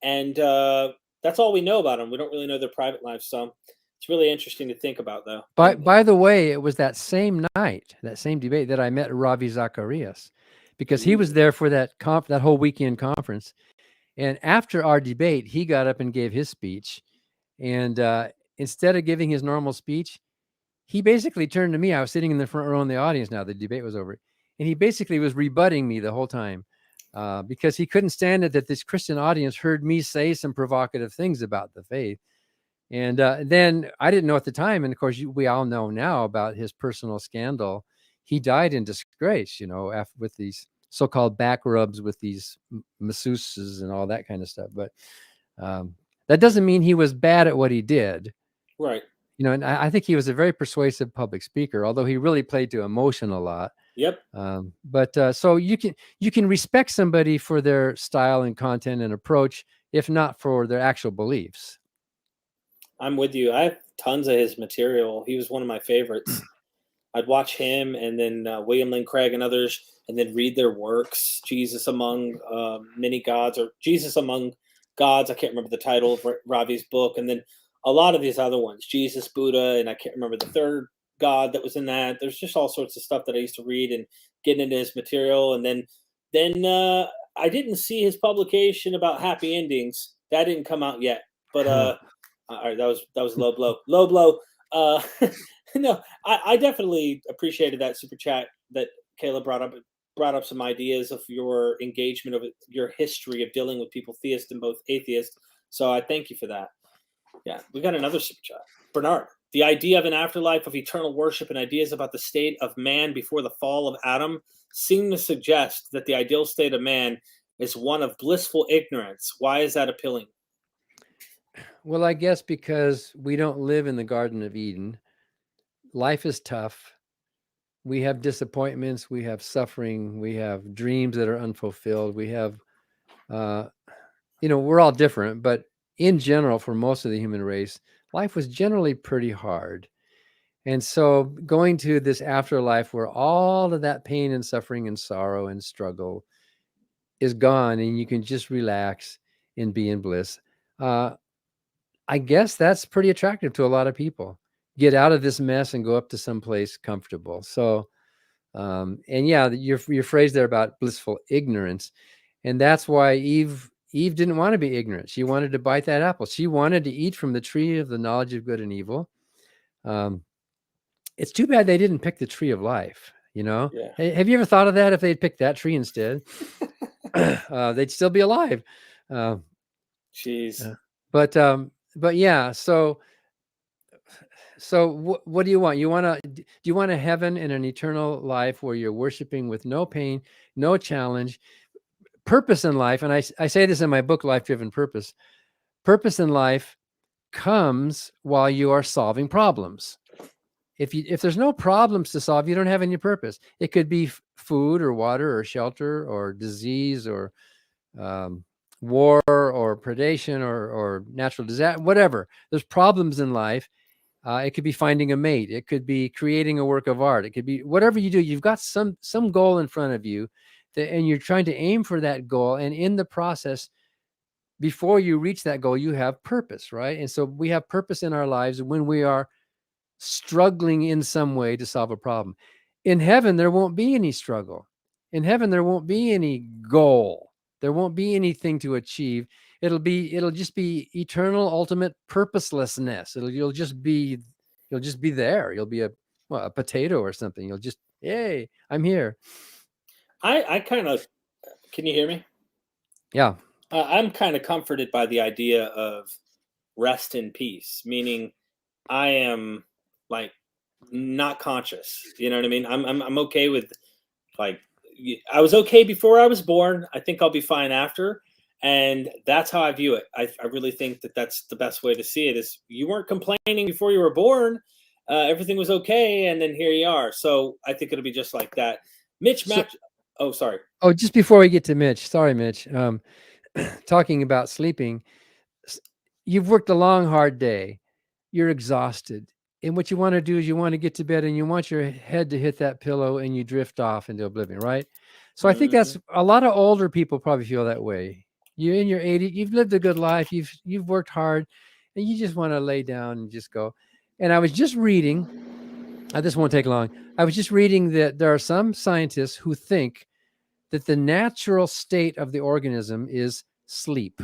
and that's all we know about them. We don't really know their private lives, so it's really interesting to think about, though. By the way, it was that same night, that same debate, that I met Ravi Zacharias, because he was there for that whole weekend conference. And after our debate, he got up and gave his speech. And instead of giving his normal speech, he basically turned to me. I was sitting in the front row in the audience now. The debate was over. And he basically was rebutting me the whole time because he couldn't stand it that this Christian audience heard me say some provocative things about the faith. And then I didn't know at the time. And of course, we all know now about his personal scandal. He died in disgrace, with these so-called back rubs with these masseuses and all that kind of stuff. But that doesn't mean he was bad at what he did. Right. And I think he was a very persuasive public speaker, although he really played to emotion a lot. Yep. But so you can respect somebody for their style and content and approach, if not for their actual beliefs. I'm with you. I have tons of his material. He was one of my favorites. I'd watch him and then William Lane Craig and others, and then read their works. Jesus Among Many Gods, or Jesus Among Gods. I can't remember the title of Ravi's book. And then a lot of these other ones, Jesus, Buddha, and I can't remember the third God that was in that. There's just all sorts of stuff that I used to read and get into his material. And then I didn't see his publication about happy endings. That didn't come out yet. But all right, that was low blow. Low blow. No, I definitely appreciated that super chat that Caleb brought up some ideas of your engagement, of your history of dealing with people, theist and both atheist. So I thank you for that. Yeah, we got another super chat. Bernard, the idea of an afterlife, of eternal worship, and ideas about the state of man before the fall of Adam seem to suggest that the ideal state of man is one of blissful ignorance. Why is that appealing? Well, I guess because we don't live in the Garden of Eden. Life is tough. We have disappointments. We have suffering. We have dreams that are unfulfilled. We have, we're all different, but in general, for most of the human race, life was generally pretty hard. And so going to this afterlife where all of that pain and suffering and sorrow and struggle is gone and you can just relax and be in bliss, I guess that's pretty attractive to a lot of people. Get out of this mess and go up to someplace comfortable. So, and yeah, your phrase there about blissful ignorance, and that's why Eve didn't want to be ignorant. She wanted to bite that apple. She wanted to eat from the tree of the knowledge of good and evil. It's too bad they didn't pick the tree of life. You know, Yeah. hey, have you ever thought of that? If they'd picked that tree instead, they'd still be alive. Jeez. But yeah. So what do you want? Do you want a heaven and an eternal life where you're worshiping with no pain, no challenge, purpose in life? And I say this in my book, Life Driven Purpose. Purpose in life comes while you are solving problems. If there's no problems to solve, you don't have any purpose. It could be food or water or shelter or disease or war or predation or natural disaster, whatever. There's problems in life. It could be finding a mate. It could be creating a work of art. It could be whatever you do. You've got some goal in front of you, and you're trying to aim for that goal. And in the process, before you reach that goal, you have purpose, right? And so we have purpose in our lives when we are struggling in some way to solve a problem. In heaven, there won't be any struggle. In heaven, there won't be any goal. There won't be anything to achieve. It'll just be eternal, ultimate purposelessness. You'll just be there. You'll be a potato or something. You'll just, yay, I'm here. I kind of, can you hear me? Yeah. I'm kind of comforted by the idea of rest in peace, meaning I am like not conscious. You know what I mean? I'm okay with, like, I was okay before I was born. I think I'll be fine after. And that's how I view it. I really think that that's the best way to see it is you weren't complaining before you were born. Everything was okay. And then here you are. So I think it'll be just like that. Mitch, oh, sorry. Oh, just before we get to Mitch, sorry, Mitch, talking about sleeping, you've worked a long, hard day. You're exhausted. And what you want to do is you want to get to bed and you want your head to hit that pillow and you drift off into oblivion, right? So I think that's a lot of older people probably feel that way. You're in your 80s, you've lived a good life, you've worked hard, and you just want to lay down and just go. And I was just reading, this won't take long. I was just reading that there are some scientists who think that the natural state of the organism is sleep.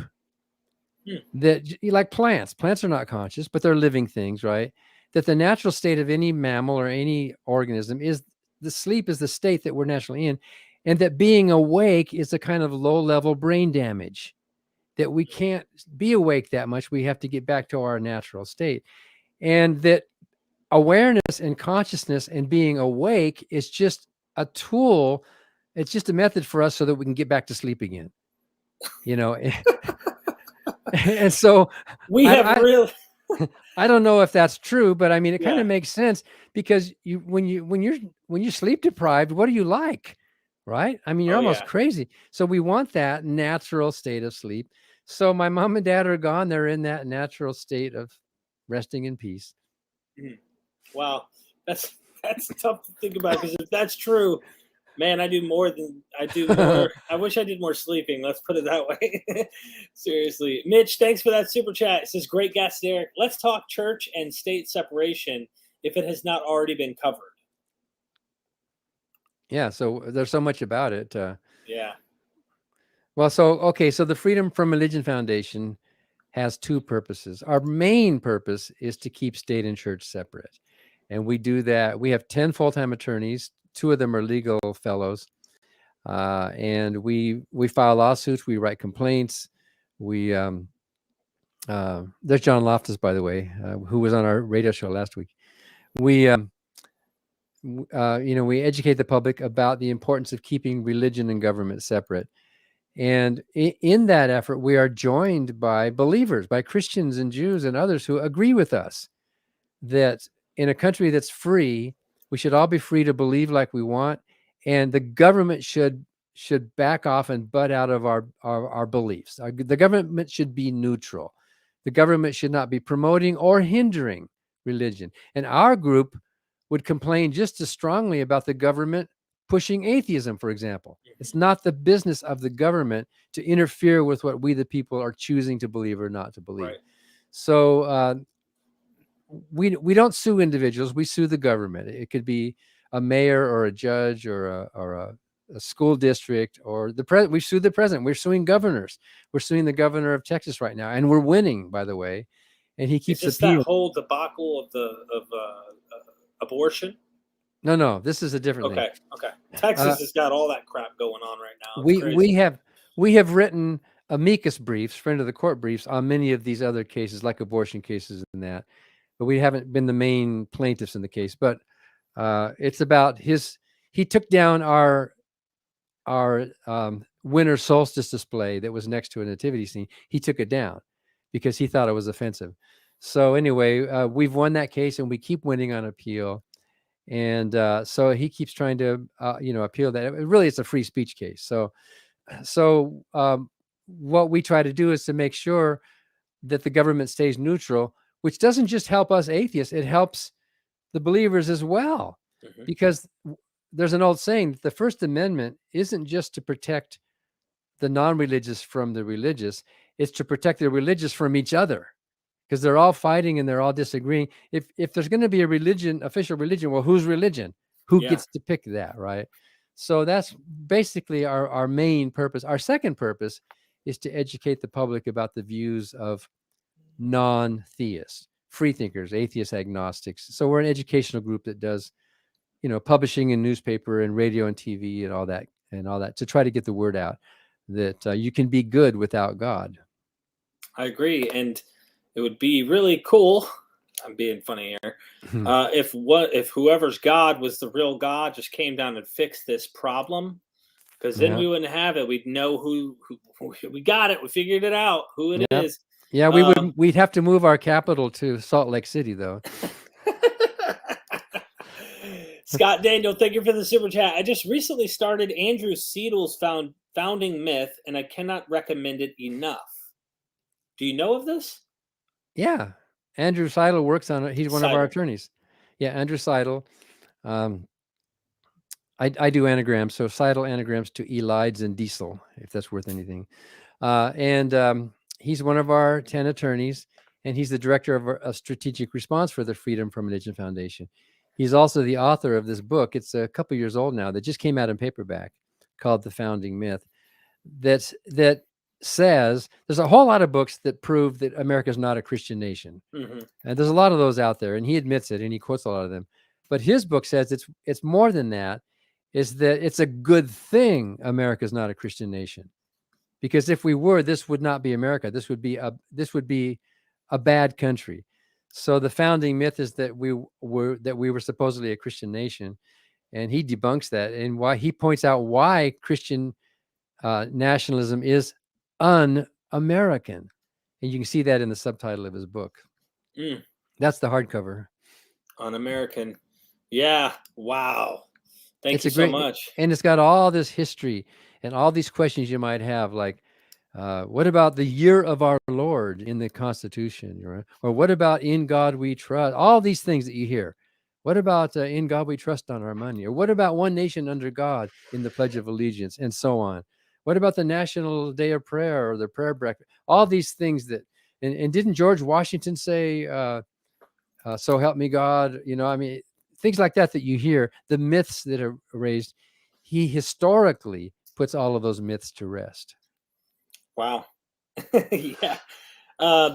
That, like plants are not conscious, but they're living things, right? That the natural state of any mammal or any organism is the sleep is the state that we're naturally in, and that being awake is a kind of low-level brain damage, that we can't be awake that much. We have to get back to our natural state, and that awareness and consciousness and being awake is just a tool. It's just a method for us so that we can get back to sleep again, you know. And so we have really I don't know if that's true, but I mean, it kind of makes sense because when you're sleep deprived, what do you like? Right? I mean, you're almost crazy. So we want that natural state of sleep. So my mom and dad are gone. They're in that natural state of resting in peace. Wow. That's tough to think about, because if that's true, man, I do more. I wish I did more sleeping. Let's put it that way. Seriously. Mitch, thanks for that super chat. It says, great guest, Derek. Let's talk church and state separation if it has not already been covered. Yeah. So there's so much about it. Yeah. Well, so the Freedom from Religion Foundation has two purposes. Our main purpose is to keep state and church separate. And we do that. We have 10 full-time attorneys. 2 of them are legal fellows. And we file lawsuits. We write complaints. There's John Loftus, by the way, who was on our radio show last week. We educate the public about the importance of keeping religion and government separate. And in that effort, we are joined by believers, by Christians and Jews and others who agree with us that in a country that's free, we should all be free to believe like we want, and the government should back off and butt out of our beliefs. The government should be neutral. The government should not be promoting or hindering religion. And our group would complain just as strongly about the government pushing atheism, for example. It's not the business of the government to interfere with what we, the people, are choosing to believe or not to believe. Right. So we don't sue individuals. We sue the government. It could be a mayor or a judge or a school district or the president. We sue the president. We're suing governors. We're suing the governor of Texas right now, and we're winning, by the way. And he keeps appealing. That whole debacle of abortion. No, this is a different thing. Okay. Texas has got all that crap going on right now. It's We crazy. we have written amicus briefs, friend of the court briefs, on many of these other cases, like abortion cases and that, but we haven't been the main plaintiffs in the case. But it's about he took down our winter solstice display that was next to a nativity scene. He took it down because he thought it was offensive. So anyway, we've won that case and we keep winning on appeal. And so he keeps trying to, appeal that. Really, it's a free speech case. So what we try to do is to make sure that the government stays neutral, which doesn't just help us atheists, it helps the believers as well. Mhm. Because there's an old saying that the First Amendment isn't just to protect the non-religious from the religious, it's to protect the religious from each other, because they're all fighting and they're all disagreeing. If there's going to be a religion, official religion, well, whose religion? Who Yeah. gets to pick that, right? So that's basically our main purpose. Our second purpose is to educate the public about the views of non-theists, freethinkers, atheists, agnostics. So we're an educational group that does, publishing in newspaper and radio and TV and all that to try to get the word out that you can be good without God. I agree, and it would be really cool. I'm being funny here. If whoever's God was the real God just came down and fixed this problem, because then Yeah. we wouldn't have it. We'd know who we got it. We figured it out who it Yep. is. Yeah, we'd have to move our capital to Salt Lake City, though. Scott Daniel, thank you for the super chat. I just recently started Andrew Siedel's founding myth, and I cannot recommend it enough. Do you know of this? Yeah, Andrew Seidel works on it. He's one of our Seidel. attorneys. Yeah, Andrew Seidel. I do anagrams, so Seidel anagrams to Elides and Diesel, if that's worth anything. And he's one of our 10 attorneys, and he's the director of a strategic response for the Freedom from Religion Foundation. He's also the author of this book. It's a couple years old now that just came out in paperback called The Founding Myth. That says there's a whole lot of books that prove that America is not a Christian nation. Mm-hmm. And there's a lot of those out there, and he admits it, and he quotes a lot of them. But his book says it's more than that, is that it's a good thing America is not a Christian nation. Because if we were, this would not be America. This would be a bad country. So the founding myth is that we were supposedly a Christian nation, and he debunks that, and why he points out why Christian nationalism is un-American, and you can see that in the subtitle of his book. That's the hardcover. Un-American. Yeah. Wow. Thank you so much. And it's got all this history and all these questions you might have, like, what about the year of our Lord in the Constitution? Right? Or what about in God we trust? All these things that you hear. What about in God we trust on our money? Or what about one nation under God in the Pledge of Allegiance, and so on? What about the National Day of Prayer or the prayer breakfast? All these things that, and didn't George Washington say, so help me God? Things like that you hear, the myths that are raised, he historically puts all of those myths to rest. Wow. Yeah.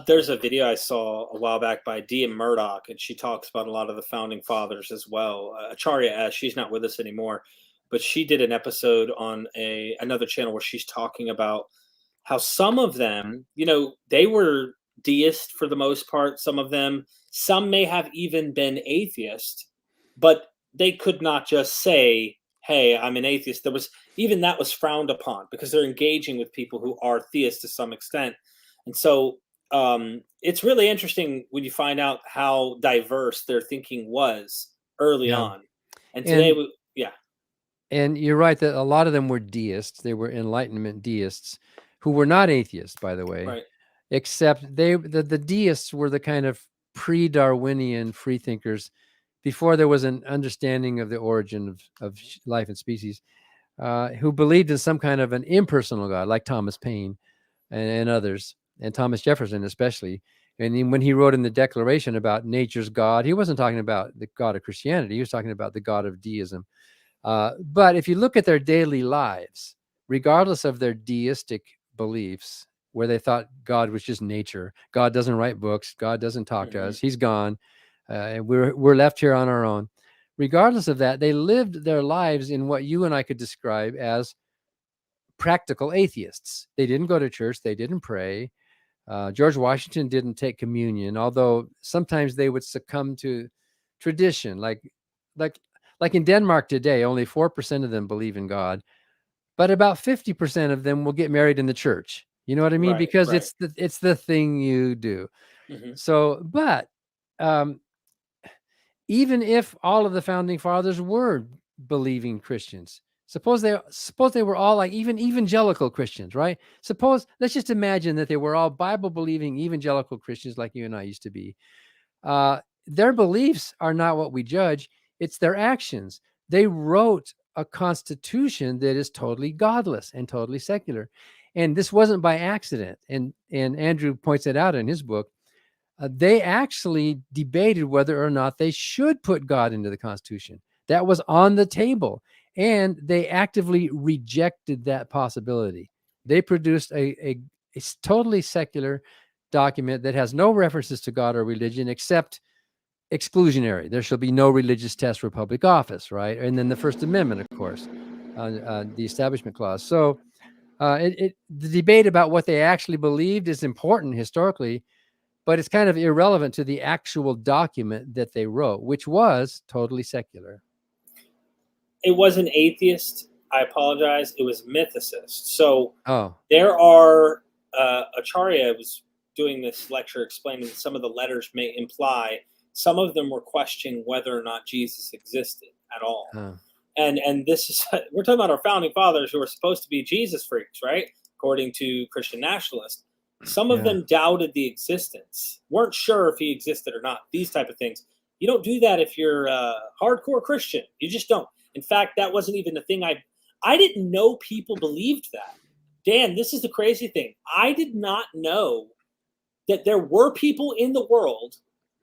There's a video I saw a while back by Dia Murdoch, and she talks about a lot of the founding fathers as well. Acharya S., she's not with us anymore, but she did an episode on another channel where she's talking about how some of them, they were deist for the most part. Some may have even been atheist, but they could not just say, hey, I'm an atheist. That was frowned upon because they're engaging with people who are theists to some extent. And so it's really interesting when you find out how diverse their thinking was early on. And today, And you're right that a lot of them were deists. They were Enlightenment deists who were not atheists, by the way. Right. Except the deists were the kind of pre-Darwinian freethinkers before there was an understanding of the origin of life and species, who believed in some kind of an impersonal God, like Thomas Paine and others, and Thomas Jefferson especially. And when he wrote in the Declaration about nature's God, he wasn't talking about the God of Christianity. He was talking about the God of deism. But if you look at their daily lives, regardless of their deistic beliefs, where they thought God was just nature, God doesn't write books, God doesn't talk to us, he's gone, and we're left here on our own. regardless of that, they lived their lives in what you and I could describe as practical atheists. They didn't go to church. They didn't pray. George Washington didn't take communion, although sometimes they would succumb to tradition. Like in Denmark today, only 4% of them believe in God, but about 50% of them will get married in the church. You know what I mean? Right, Because right. it's the thing you do. Mm-hmm. So, but even if all of the founding fathers were believing Christians, suppose they were all like even evangelical Christians, right? Let's just imagine that they were all Bible believing evangelical Christians like you and I used to be. Their beliefs are not what we judge. It's their actions. They wrote a constitution that is totally godless and totally secular. And this wasn't by accident. And Andrew points it out in his book. They actually debated whether or not they should put God into the Constitution. That was on the table. And they actively rejected that possibility. They produced a totally secular document that has no references to God or religion except exclusionary. There shall be no religious test for public office, right? And then the First Amendment, of course, the Establishment Clause. So the debate about what they actually believed is important historically, but it's kind of irrelevant to the actual document that they wrote, which was totally secular. It wasn't atheist. I apologize. It was mythicist. So Oh, there are Acharya was doing this lecture explaining that some of the letters may imply some of them were questioning whether or not Jesus existed at all. And this is, we're talking about our founding fathers who are supposed to be Jesus freaks, right? According to Christian nationalists. Some of them doubted the existence, weren't sure if he existed or not, these type of things. You don't do that if you're a hardcore Christian. You just don't. In fact, that wasn't even the thing. I didn't know people believed that. Dan, this is the crazy thing. I did not know that there were people in the world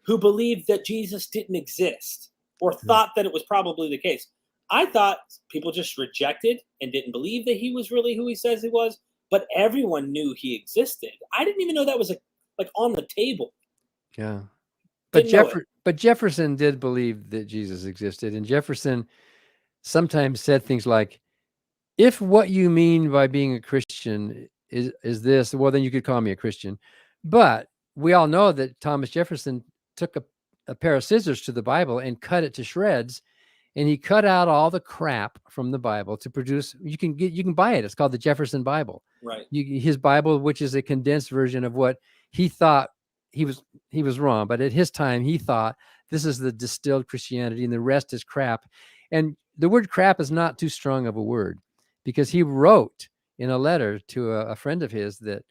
who believed that Jesus didn't exist or thought that it was probably the case. I thought people just rejected and didn't believe that he was really who he says he was, but everyone knew he existed. I didn't even know that was like on the table. Yeah. But Jefferson did believe that Jesus existed, and Jefferson sometimes said things like, if what you mean by being a Christian is this, well, then you could call me a Christian. But we all know that Thomas Jefferson took a pair of scissors to the Bible and cut it to shreds, and he cut out all the crap from the Bible to produce. You can buy it. It's called the Jefferson Bible. Right. His Bible, which is a condensed version of what he thought. He was wrong, but at his time he thought this is the distilled Christianity, and the rest is crap. And the word crap is not too strong of a word, because he wrote in a letter to a friend of his that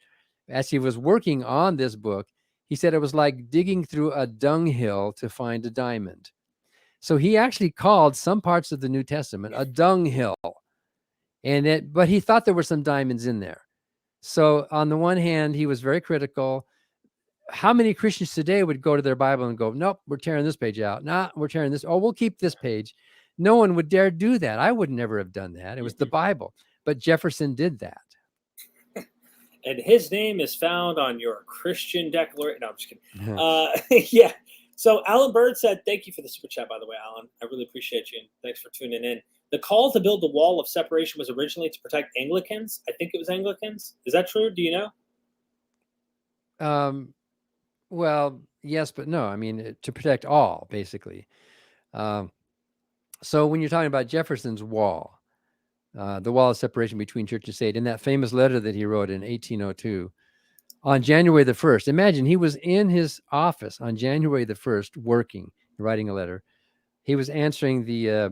as he was working on this book, he said it was like digging through a dunghill to find a diamond. So he actually called some parts of the New Testament a dunghill, but he thought there were some diamonds in there. So on the one hand, he was very critical. How many Christians today would go to their Bible and go, nope, we're tearing this page out. Nah, we're tearing this. Oh, we'll keep this page. No one would dare do that. I would never have done that. It was the Bible. But Jefferson did that. And his name is found on your Christian declaration. No, I'm just kidding. Yeah. So Alan Bird said, thank you for the super chat, by the way, Alan. I really appreciate you. And thanks for tuning in. The call to build the wall of separation was originally to protect Anglicans. I think it was Anglicans. Is that true? Do you know? Well, yes, but no. I mean, to protect all, basically. So when you're talking about Jefferson's wall, the wall of separation between church and state, in that famous letter that he wrote in 1802, on January the 1st, imagine he was in his office on January the 1st, working, writing a letter. He was answering the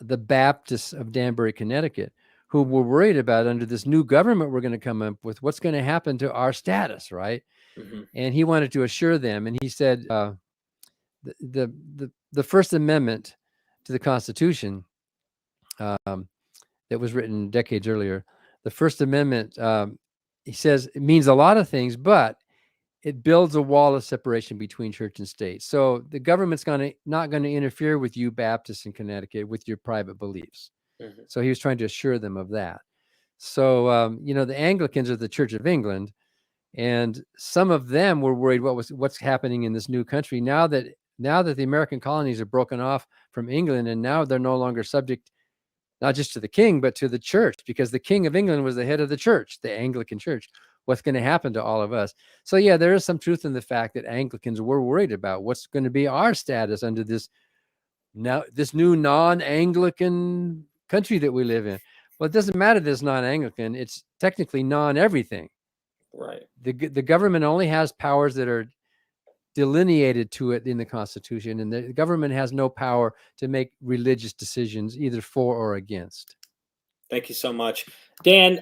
Baptists of Danbury, Connecticut, who were worried about, under this new government we're going to come up with, what's going to happen to our status, right? Mm-hmm. And he wanted to assure them, and he said, the First Amendment to the Constitution, that was written decades earlier, the First Amendment, he says, it means a lot of things, but it builds a wall of separation between church and state. So the government's not going to interfere with you Baptists in Connecticut with your private beliefs. Mm-hmm. So he was trying to assure them of that. So, the Anglicans are the Church of England, and some of them were worried what's happening in this new country now that now that the American colonies are broken off from England, and now they're no longer subject not just to the king, but to the church, because the King of England was the head of the church, the Anglican church. What's going to happen to all of us? So yeah, there is some truth in the fact that Anglicans were worried about what's going to be our status under this new non-Anglican country that we live in. Well, it doesn't matter that it's non-Anglican. It's technically non-everything. Right. The government only has powers that are delineated to it in the Constitution, and the government has no power to make religious decisions either for or against. Thank you so much, Dan.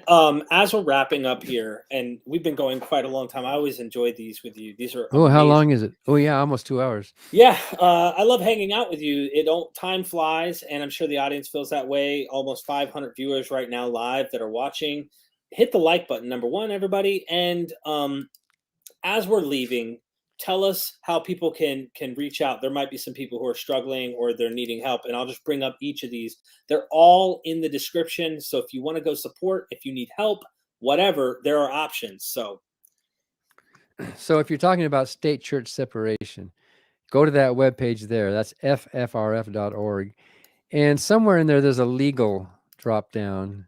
As we're wrapping up here, and we've been going quite a long time. I always enjoy these with you. These are how amazing. long is it? Oh yeah, almost 2 hours. Yeah, I love hanging out with you. Time flies, and I'm sure the audience feels that way. Almost 500 viewers right now live that are watching. Hit the like button, number one, everybody. And as we're leaving, tell us how people can reach out. There might be some people who are struggling or they're needing help, and I'll just bring up each of these. They're all in the description. So if you want to go support, if you need help, whatever, there are options. So if you're talking about state church separation, go to that webpage there. That's ffrf.org. And somewhere in there's a legal drop down,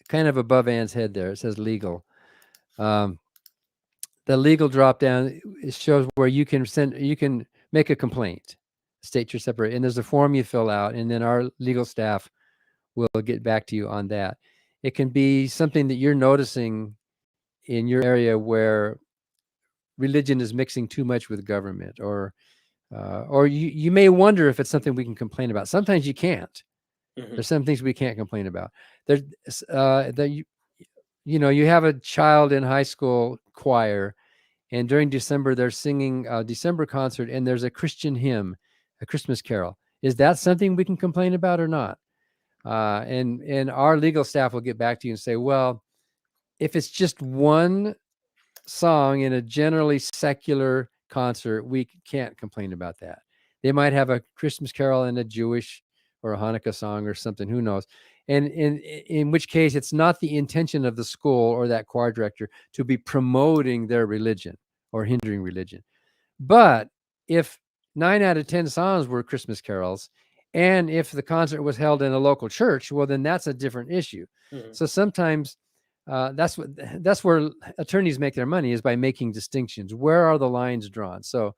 kind of above Ann's head there. It says legal. The legal drop down, it shows where you can make a complaint, state church separate, and there's a form you fill out, and then our legal staff will get back to you on that. It can be something that you're noticing in your area where religion is mixing too much with government, or you may wonder if it's something we can complain about. Sometimes you can't. Mhm. There's some things we can't complain about. There's you have a child in high school choir, and during December they're singing a December concert, and there's a Christian hymn, a Christmas carol. Is that something we can complain about or not? And our legal staff will get back to you and say, well, if it's just one song in a generally secular concert, we can't complain about that. They might have a Christmas carol and a Jewish or a Hanukkah song or something, who knows? And in which case, it's not the intention of the school or that choir director to be promoting their religion or hindering religion. But if 9 out of 10 songs were Christmas carols, and if the concert was held in a local church, well, then that's a different issue. Mm-hmm. So sometimes that's where attorneys make their money, is by making distinctions. Where are the lines drawn? So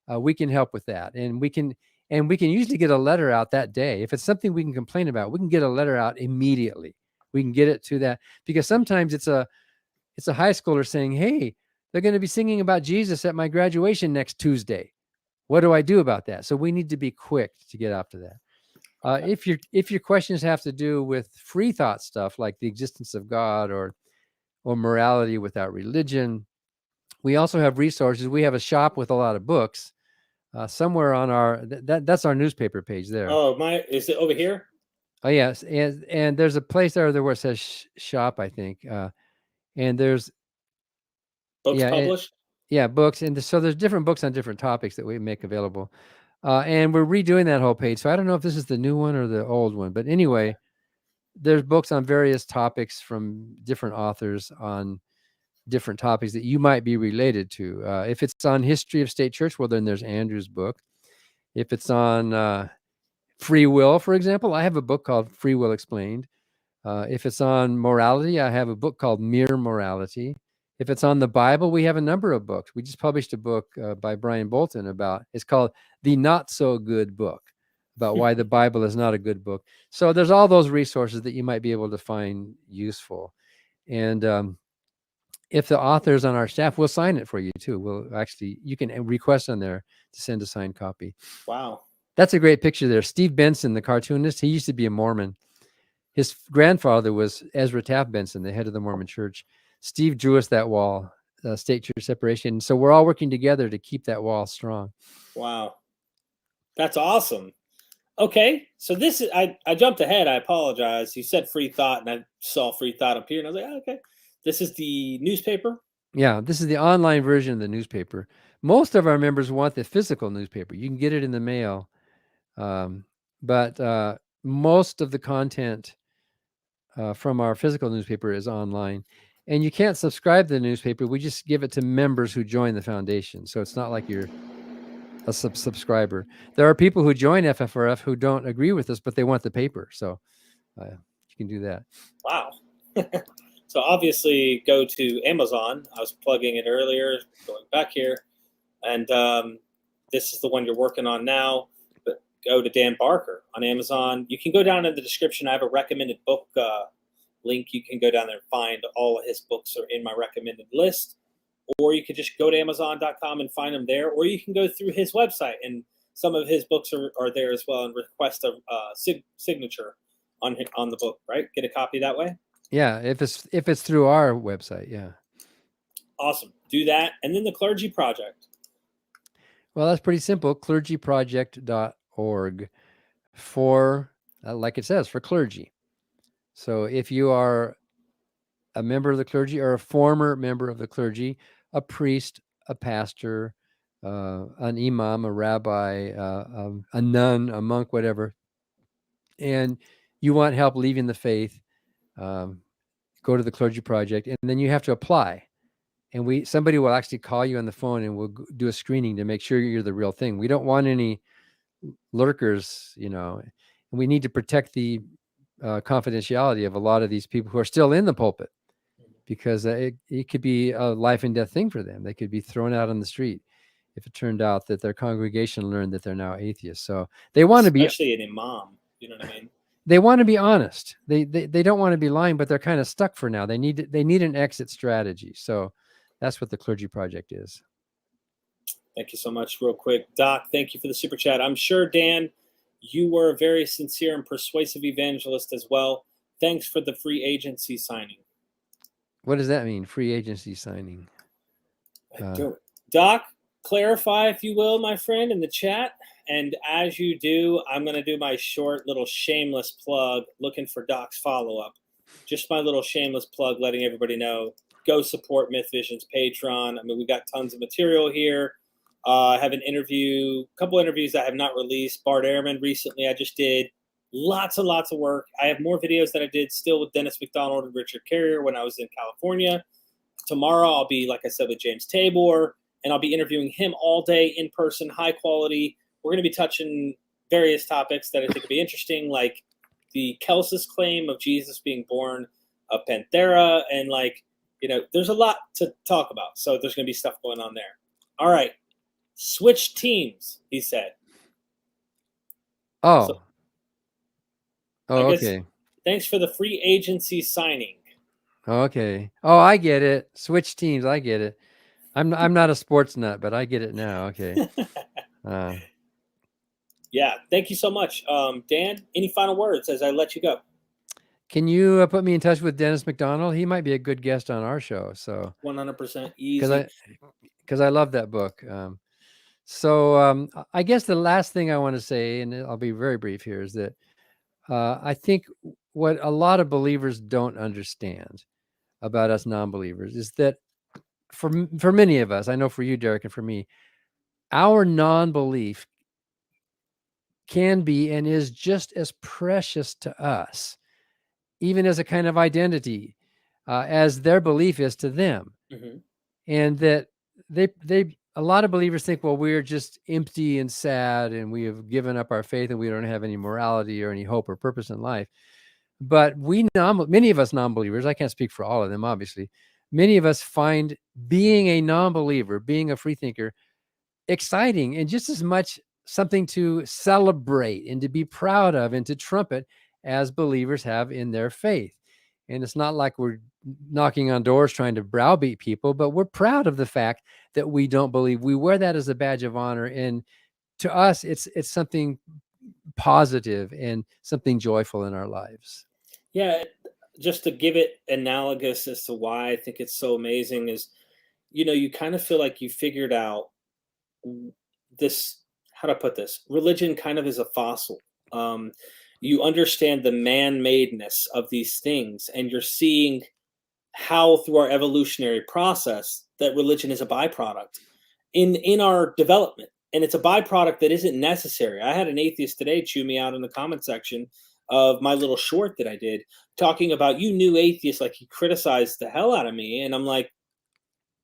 we can help with that, and we can usually get a letter out that day. If it's something we can complain about, we can get a letter out immediately. We can get it to that, because sometimes it's a high schooler saying, hey, they're going to be singing about Jesus at my graduation next Tuesday. What do I do about that? So we need to be quick to get after that. If your questions have to do with free thought stuff like the existence of God or morality without religion, we also have resources. We have a shop with a lot of books. Somewhere on our that's our newspaper page there. Oh, is it over here? Oh yes, and there's a place there where it says shop, I think, and there's books published. Books, and so there's different books on different topics that we make available, and we're redoing that whole page. So I don't know if this is the new one or the old one, but anyway, there's books on various topics from different authors on different topics that you might be related to. If it's on history of state church, well, then there's Andrew's book. If it's on free will, for example, I have a book called Free Will Explained. If it's on morality, I have a book called Mere Morality. If it's on the Bible, we have a number of books. We just published a book by Brian Bolton it's called The Not So Good Book, about why the Bible is not a good book. So there's all those resources that you might be able to find useful. And if the authors on our staff, will sign it for you too. You can request on there to send a signed copy. Wow. That's a great picture there. Steve Benson, the cartoonist, he used to be a Mormon. His grandfather was Ezra Taft Benson, the head of the Mormon Church. Steve drew us that wall, state church separation. So we're all working together to keep that wall strong. Wow. That's awesome. Okay. So this is, I jumped ahead. I apologize. You said free thought, and I saw free thought up here, and I was like, oh, okay. This is the newspaper? Yeah, this is the online version of the newspaper. Most of our members want the physical newspaper. You can get it in the mail. But most of the content from our physical newspaper is online. And you can't subscribe to the newspaper. We just give it to members who join the foundation. So it's not like you're a subscriber. There are people who join FFRF who don't agree with us, but they want the paper. So you can do that. Wow. So obviously go to Amazon. I was plugging it earlier, going back here. And this is the one you're working on now. But go to Dan Barker on Amazon. You can go down in the description. I have a recommended book link. You can go down there and find all of his books are in my recommended list. Or you could just go to Amazon.com and find them there. Or you can go through his website, and some of his books are there as well, and request a signature on the book, right? Get a copy that way? Yeah, if it's through our website, yeah. Awesome. Do that. And then the Clergy Project. Well, that's pretty simple. clergyproject.org for, like it says, for clergy. So if you are a member of the clergy or a former member of the clergy, a priest, a pastor, an imam, a rabbi, a nun, a monk, whatever, and you want help leaving the faith, go to the Clergy Project, and then you have to apply. And somebody will actually call you on the phone and we'll do a screening to make sure you're the real thing. We don't want any lurkers, and we need to protect the confidentiality of a lot of these people who are still in the pulpit, because it could be a life and death thing for them. They could be thrown out on the street if it turned out that their congregation learned that they're now atheists. So they want to be, especially an imam. You know what I mean? They want to be honest. They don't want to be lying, but they're kind of stuck for now. They need an exit strategy. So that's what the Clergy Project is. Thank you so much. Real quick, Doc, thank you for the super chat. I'm sure, Dan, you were a very sincere and persuasive evangelist as well. Thanks for the free agency signing. What does that mean? Free agency signing. Doc, clarify, if you will, my friend, in the chat. And as you do, I'm going to do my short little shameless plug, looking for Doc's follow-up. Just my little shameless plug, letting everybody know, go support MythVision's Patreon. I mean, we got tons of material here. I have a couple interviews that I have not released. Bart Ehrman recently I just did. Lots and lots of work. I have more videos that I did still with Dennis McDonald and Richard Carrier when I was in California. Tomorrow I'll be, like I said, with James Tabor, and I'll be interviewing him all day in person, high quality. We're going to be touching various topics that I think would be interesting, like the Celsus claim of Jesus being born of Panthera, and there's a lot to talk about. So there's going to be stuff going on there. All right. Switch teams, he said. Oh. Okay. Thanks for the free agency signing. Okay. Oh, I get it. Switch teams. I get it. I'm not a sports nut, but I get it now. Okay. Yeah. Thank you so much. Dan, any final words as I let you go? Can you put me in touch with Dennis McDonald? He might be a good guest on our show. So 100% easy. Because I love that book. So I guess the last thing I want to say, and I'll be very brief here, is that I think what a lot of believers don't understand about us non-believers is that for many of us, I know for you, Derek, and for me, our non-belief can be and is just as precious to us, even as a kind of identity, as their belief is to them. Mm-hmm. And that a lot of believers think, well, we're just empty and sad and we have given up our faith and we don't have any morality or any hope or purpose in life. But many of us non-believers, I can't speak for all of them, obviously, many of us find being a non-believer, being a free thinker, exciting and just as much something to celebrate and to be proud of and to trumpet as believers have in their faith. And it's not like we're knocking on doors trying to browbeat people, but we're proud of the fact that we don't believe. We wear that as a badge of honor. And to us, it's something positive and something joyful in our lives. Yeah. Just to give it analogous as to why I think it's so amazing is, you kind of feel like you figured out this, how to put this, religion kind of is a fossil. You understand the man-madeness of these things, and you're seeing how through our evolutionary process that religion is a byproduct in our development. And it's a byproduct that isn't necessary. I had an atheist today chew me out in the comment section of my little short that I did, talking about, you new atheist, like he criticized the hell out of me. And I'm like,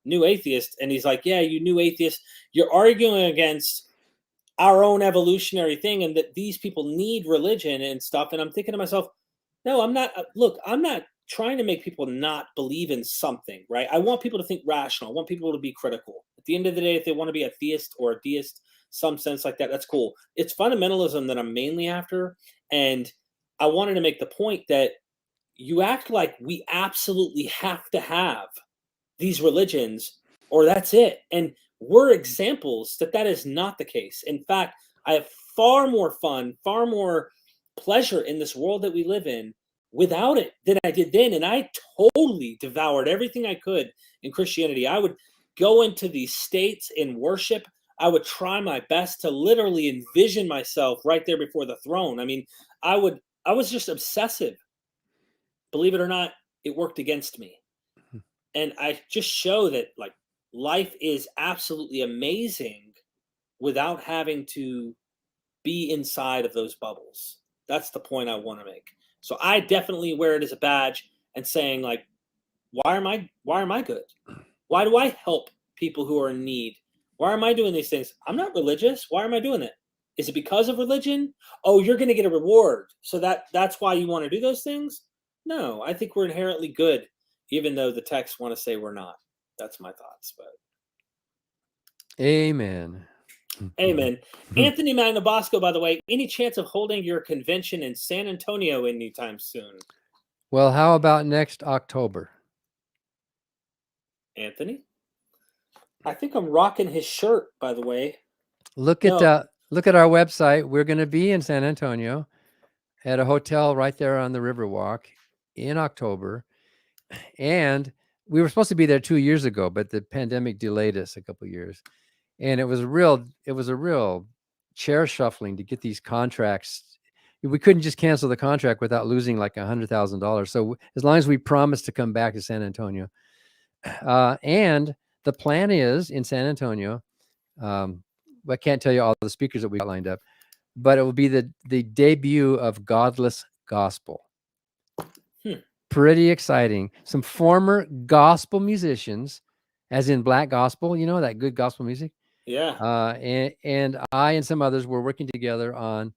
new atheist? And he's like, yeah, you new atheist, you're arguing against our own evolutionary thing, and that these people need religion and stuff. And I'm thinking to myself, no, I'm not. Look, I'm not trying to make people not believe in something, right? I want people to think rational. I want people to be critical. At the end of the day, if they want to be a theist or a deist, some sense like that, that's cool. It's fundamentalism that I'm mainly after. And I wanted to make the point that you act like we absolutely have to have these religions or that's it. And we're examples that that is not the case. In fact, I have far more fun, far more pleasure in this world that we live in without it than I did then. And I totally devoured everything I could in Christianity. I would go into these states in worship. I would try my best to literally envision myself right there before the throne. I mean, I was just obsessive. Believe it or not, it worked against me. And I just show that like life is absolutely amazing without having to be inside of those bubbles. That's the point I want to make. So I definitely wear it as a badge and saying like, why am I good? Why do I help people who are in need? Why am I doing these things? I'm not religious. Why am I doing it? Is it because of religion? Oh, you're going to get a reward. So that's why you want to do those things? No, I think we're inherently good, even though the texts want to say we're not. That's my thoughts. But Amen. amen. Anthony Magnabosco, by the way, any chance of holding your convention in San Antonio anytime soon? Well, how about next October? Anthony? I think I'm rocking his shirt, by the way. Look at our website. We're going to be in San Antonio at a hotel right there on the Riverwalk in October. And we were supposed to be there 2 years ago, but the pandemic delayed us a couple of years. And it was a real chair shuffling to get these contracts. We couldn't just cancel the contract without losing like $100,000. So as long as we promised to come back to San Antonio, and the plan is in San Antonio, I can't tell you all the speakers that we got lined up, but it will be the debut of Godless Gospel. Pretty exciting. Some former gospel musicians, as in black gospel, you know, that good gospel music. Yeah. And I and some others were working together on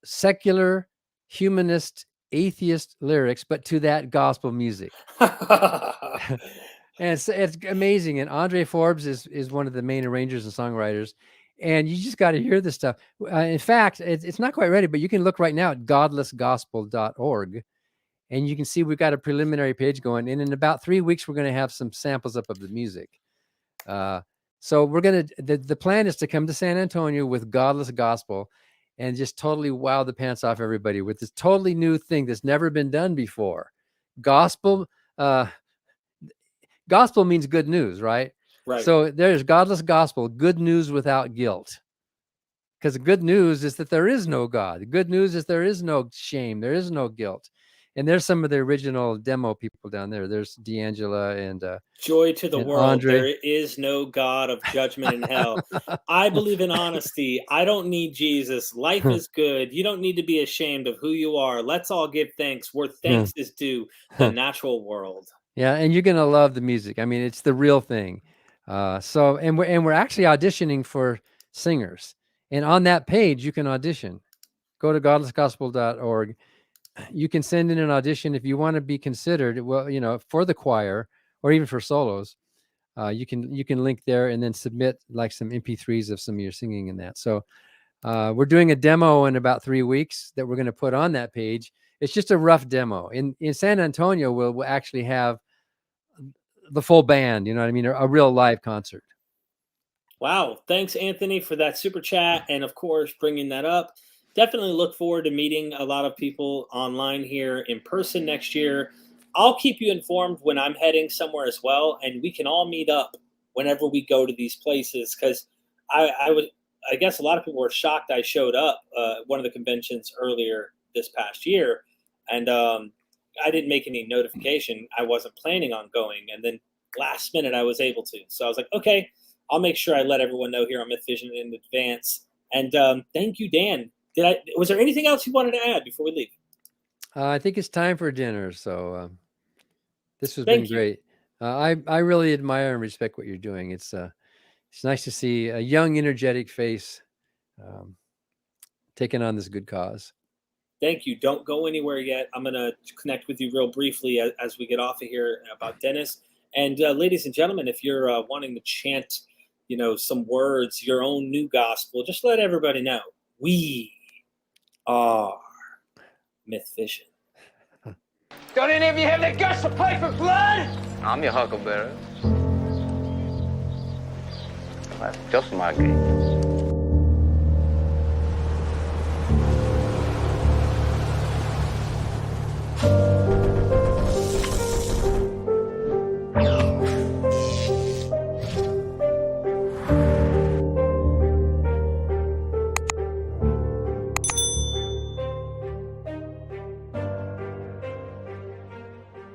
secular, humanist, atheist lyrics, but to that gospel music. And it's amazing. And Andre Forbes is one of the main arrangers and songwriters. And you just got to hear this stuff. In fact, it's not quite ready, but you can look right now at godlessgospel.org. And you can see we've got a preliminary page going. And in about 3 weeks, we're going to have some samples up of the music. So we're going to, the plan is to come to San Antonio with Godless Gospel and just totally wow the pants off everybody with this totally new thing that's never been done before. Gospel means good news, right? Right. So there's Godless Gospel, good news without guilt. Because the good news is that there is no God. The good news is there is no shame. There is no guilt. And there's some of the original demo people down there. There's D'Angela and joy to the world. Andre. There is no God of judgment in hell. I believe in honesty. I don't need Jesus. Life is good. You don't need to be ashamed of who you are. Let's all give thanks where thanks is due. The natural world. Yeah, and you're gonna love the music. I mean, it's the real thing. So we're actually auditioning for singers. And on that page, you can audition. Go to godlessgospel.org. You can send in an audition if you want to be considered, well, you know, for the choir or even for solos. You can link there and then submit like some MP3s of some of your singing in that. So we're doing a demo in about 3 weeks that we're going to put on that page. It's just a rough demo. In San Antonio, we'll actually have the full band, you know what I mean? A real live concert. Wow. Thanks, Anthony, for that super chat. And of course, bringing that up. Definitely look forward to meeting a lot of people online here in person next year. I'll keep you informed when I'm heading somewhere as well. And we can all meet up whenever we go to these places. Because I guess a lot of people were shocked I showed up one of the conventions earlier this past year. And I didn't make any notification. I wasn't planning on going. And then last minute I was able to. So I was like, okay, I'll make sure I let everyone know here on MythVision in advance. And thank you, Dan. Was there anything else you wanted to add before we leave? I think it's time for dinner. So this has been great. I really admire and respect what you're doing. It's nice to see a young, energetic face taking on this good cause. Thank you. Don't go anywhere yet. I'm going to connect with you real briefly as we get off of here about Dennis. And ladies and gentlemen, if you're wanting to chant, some words, your own new gospel, just let everybody know. We are MythVision. Don't any of you have the guts to play for blood? I'm your huckleberry. That's just my game.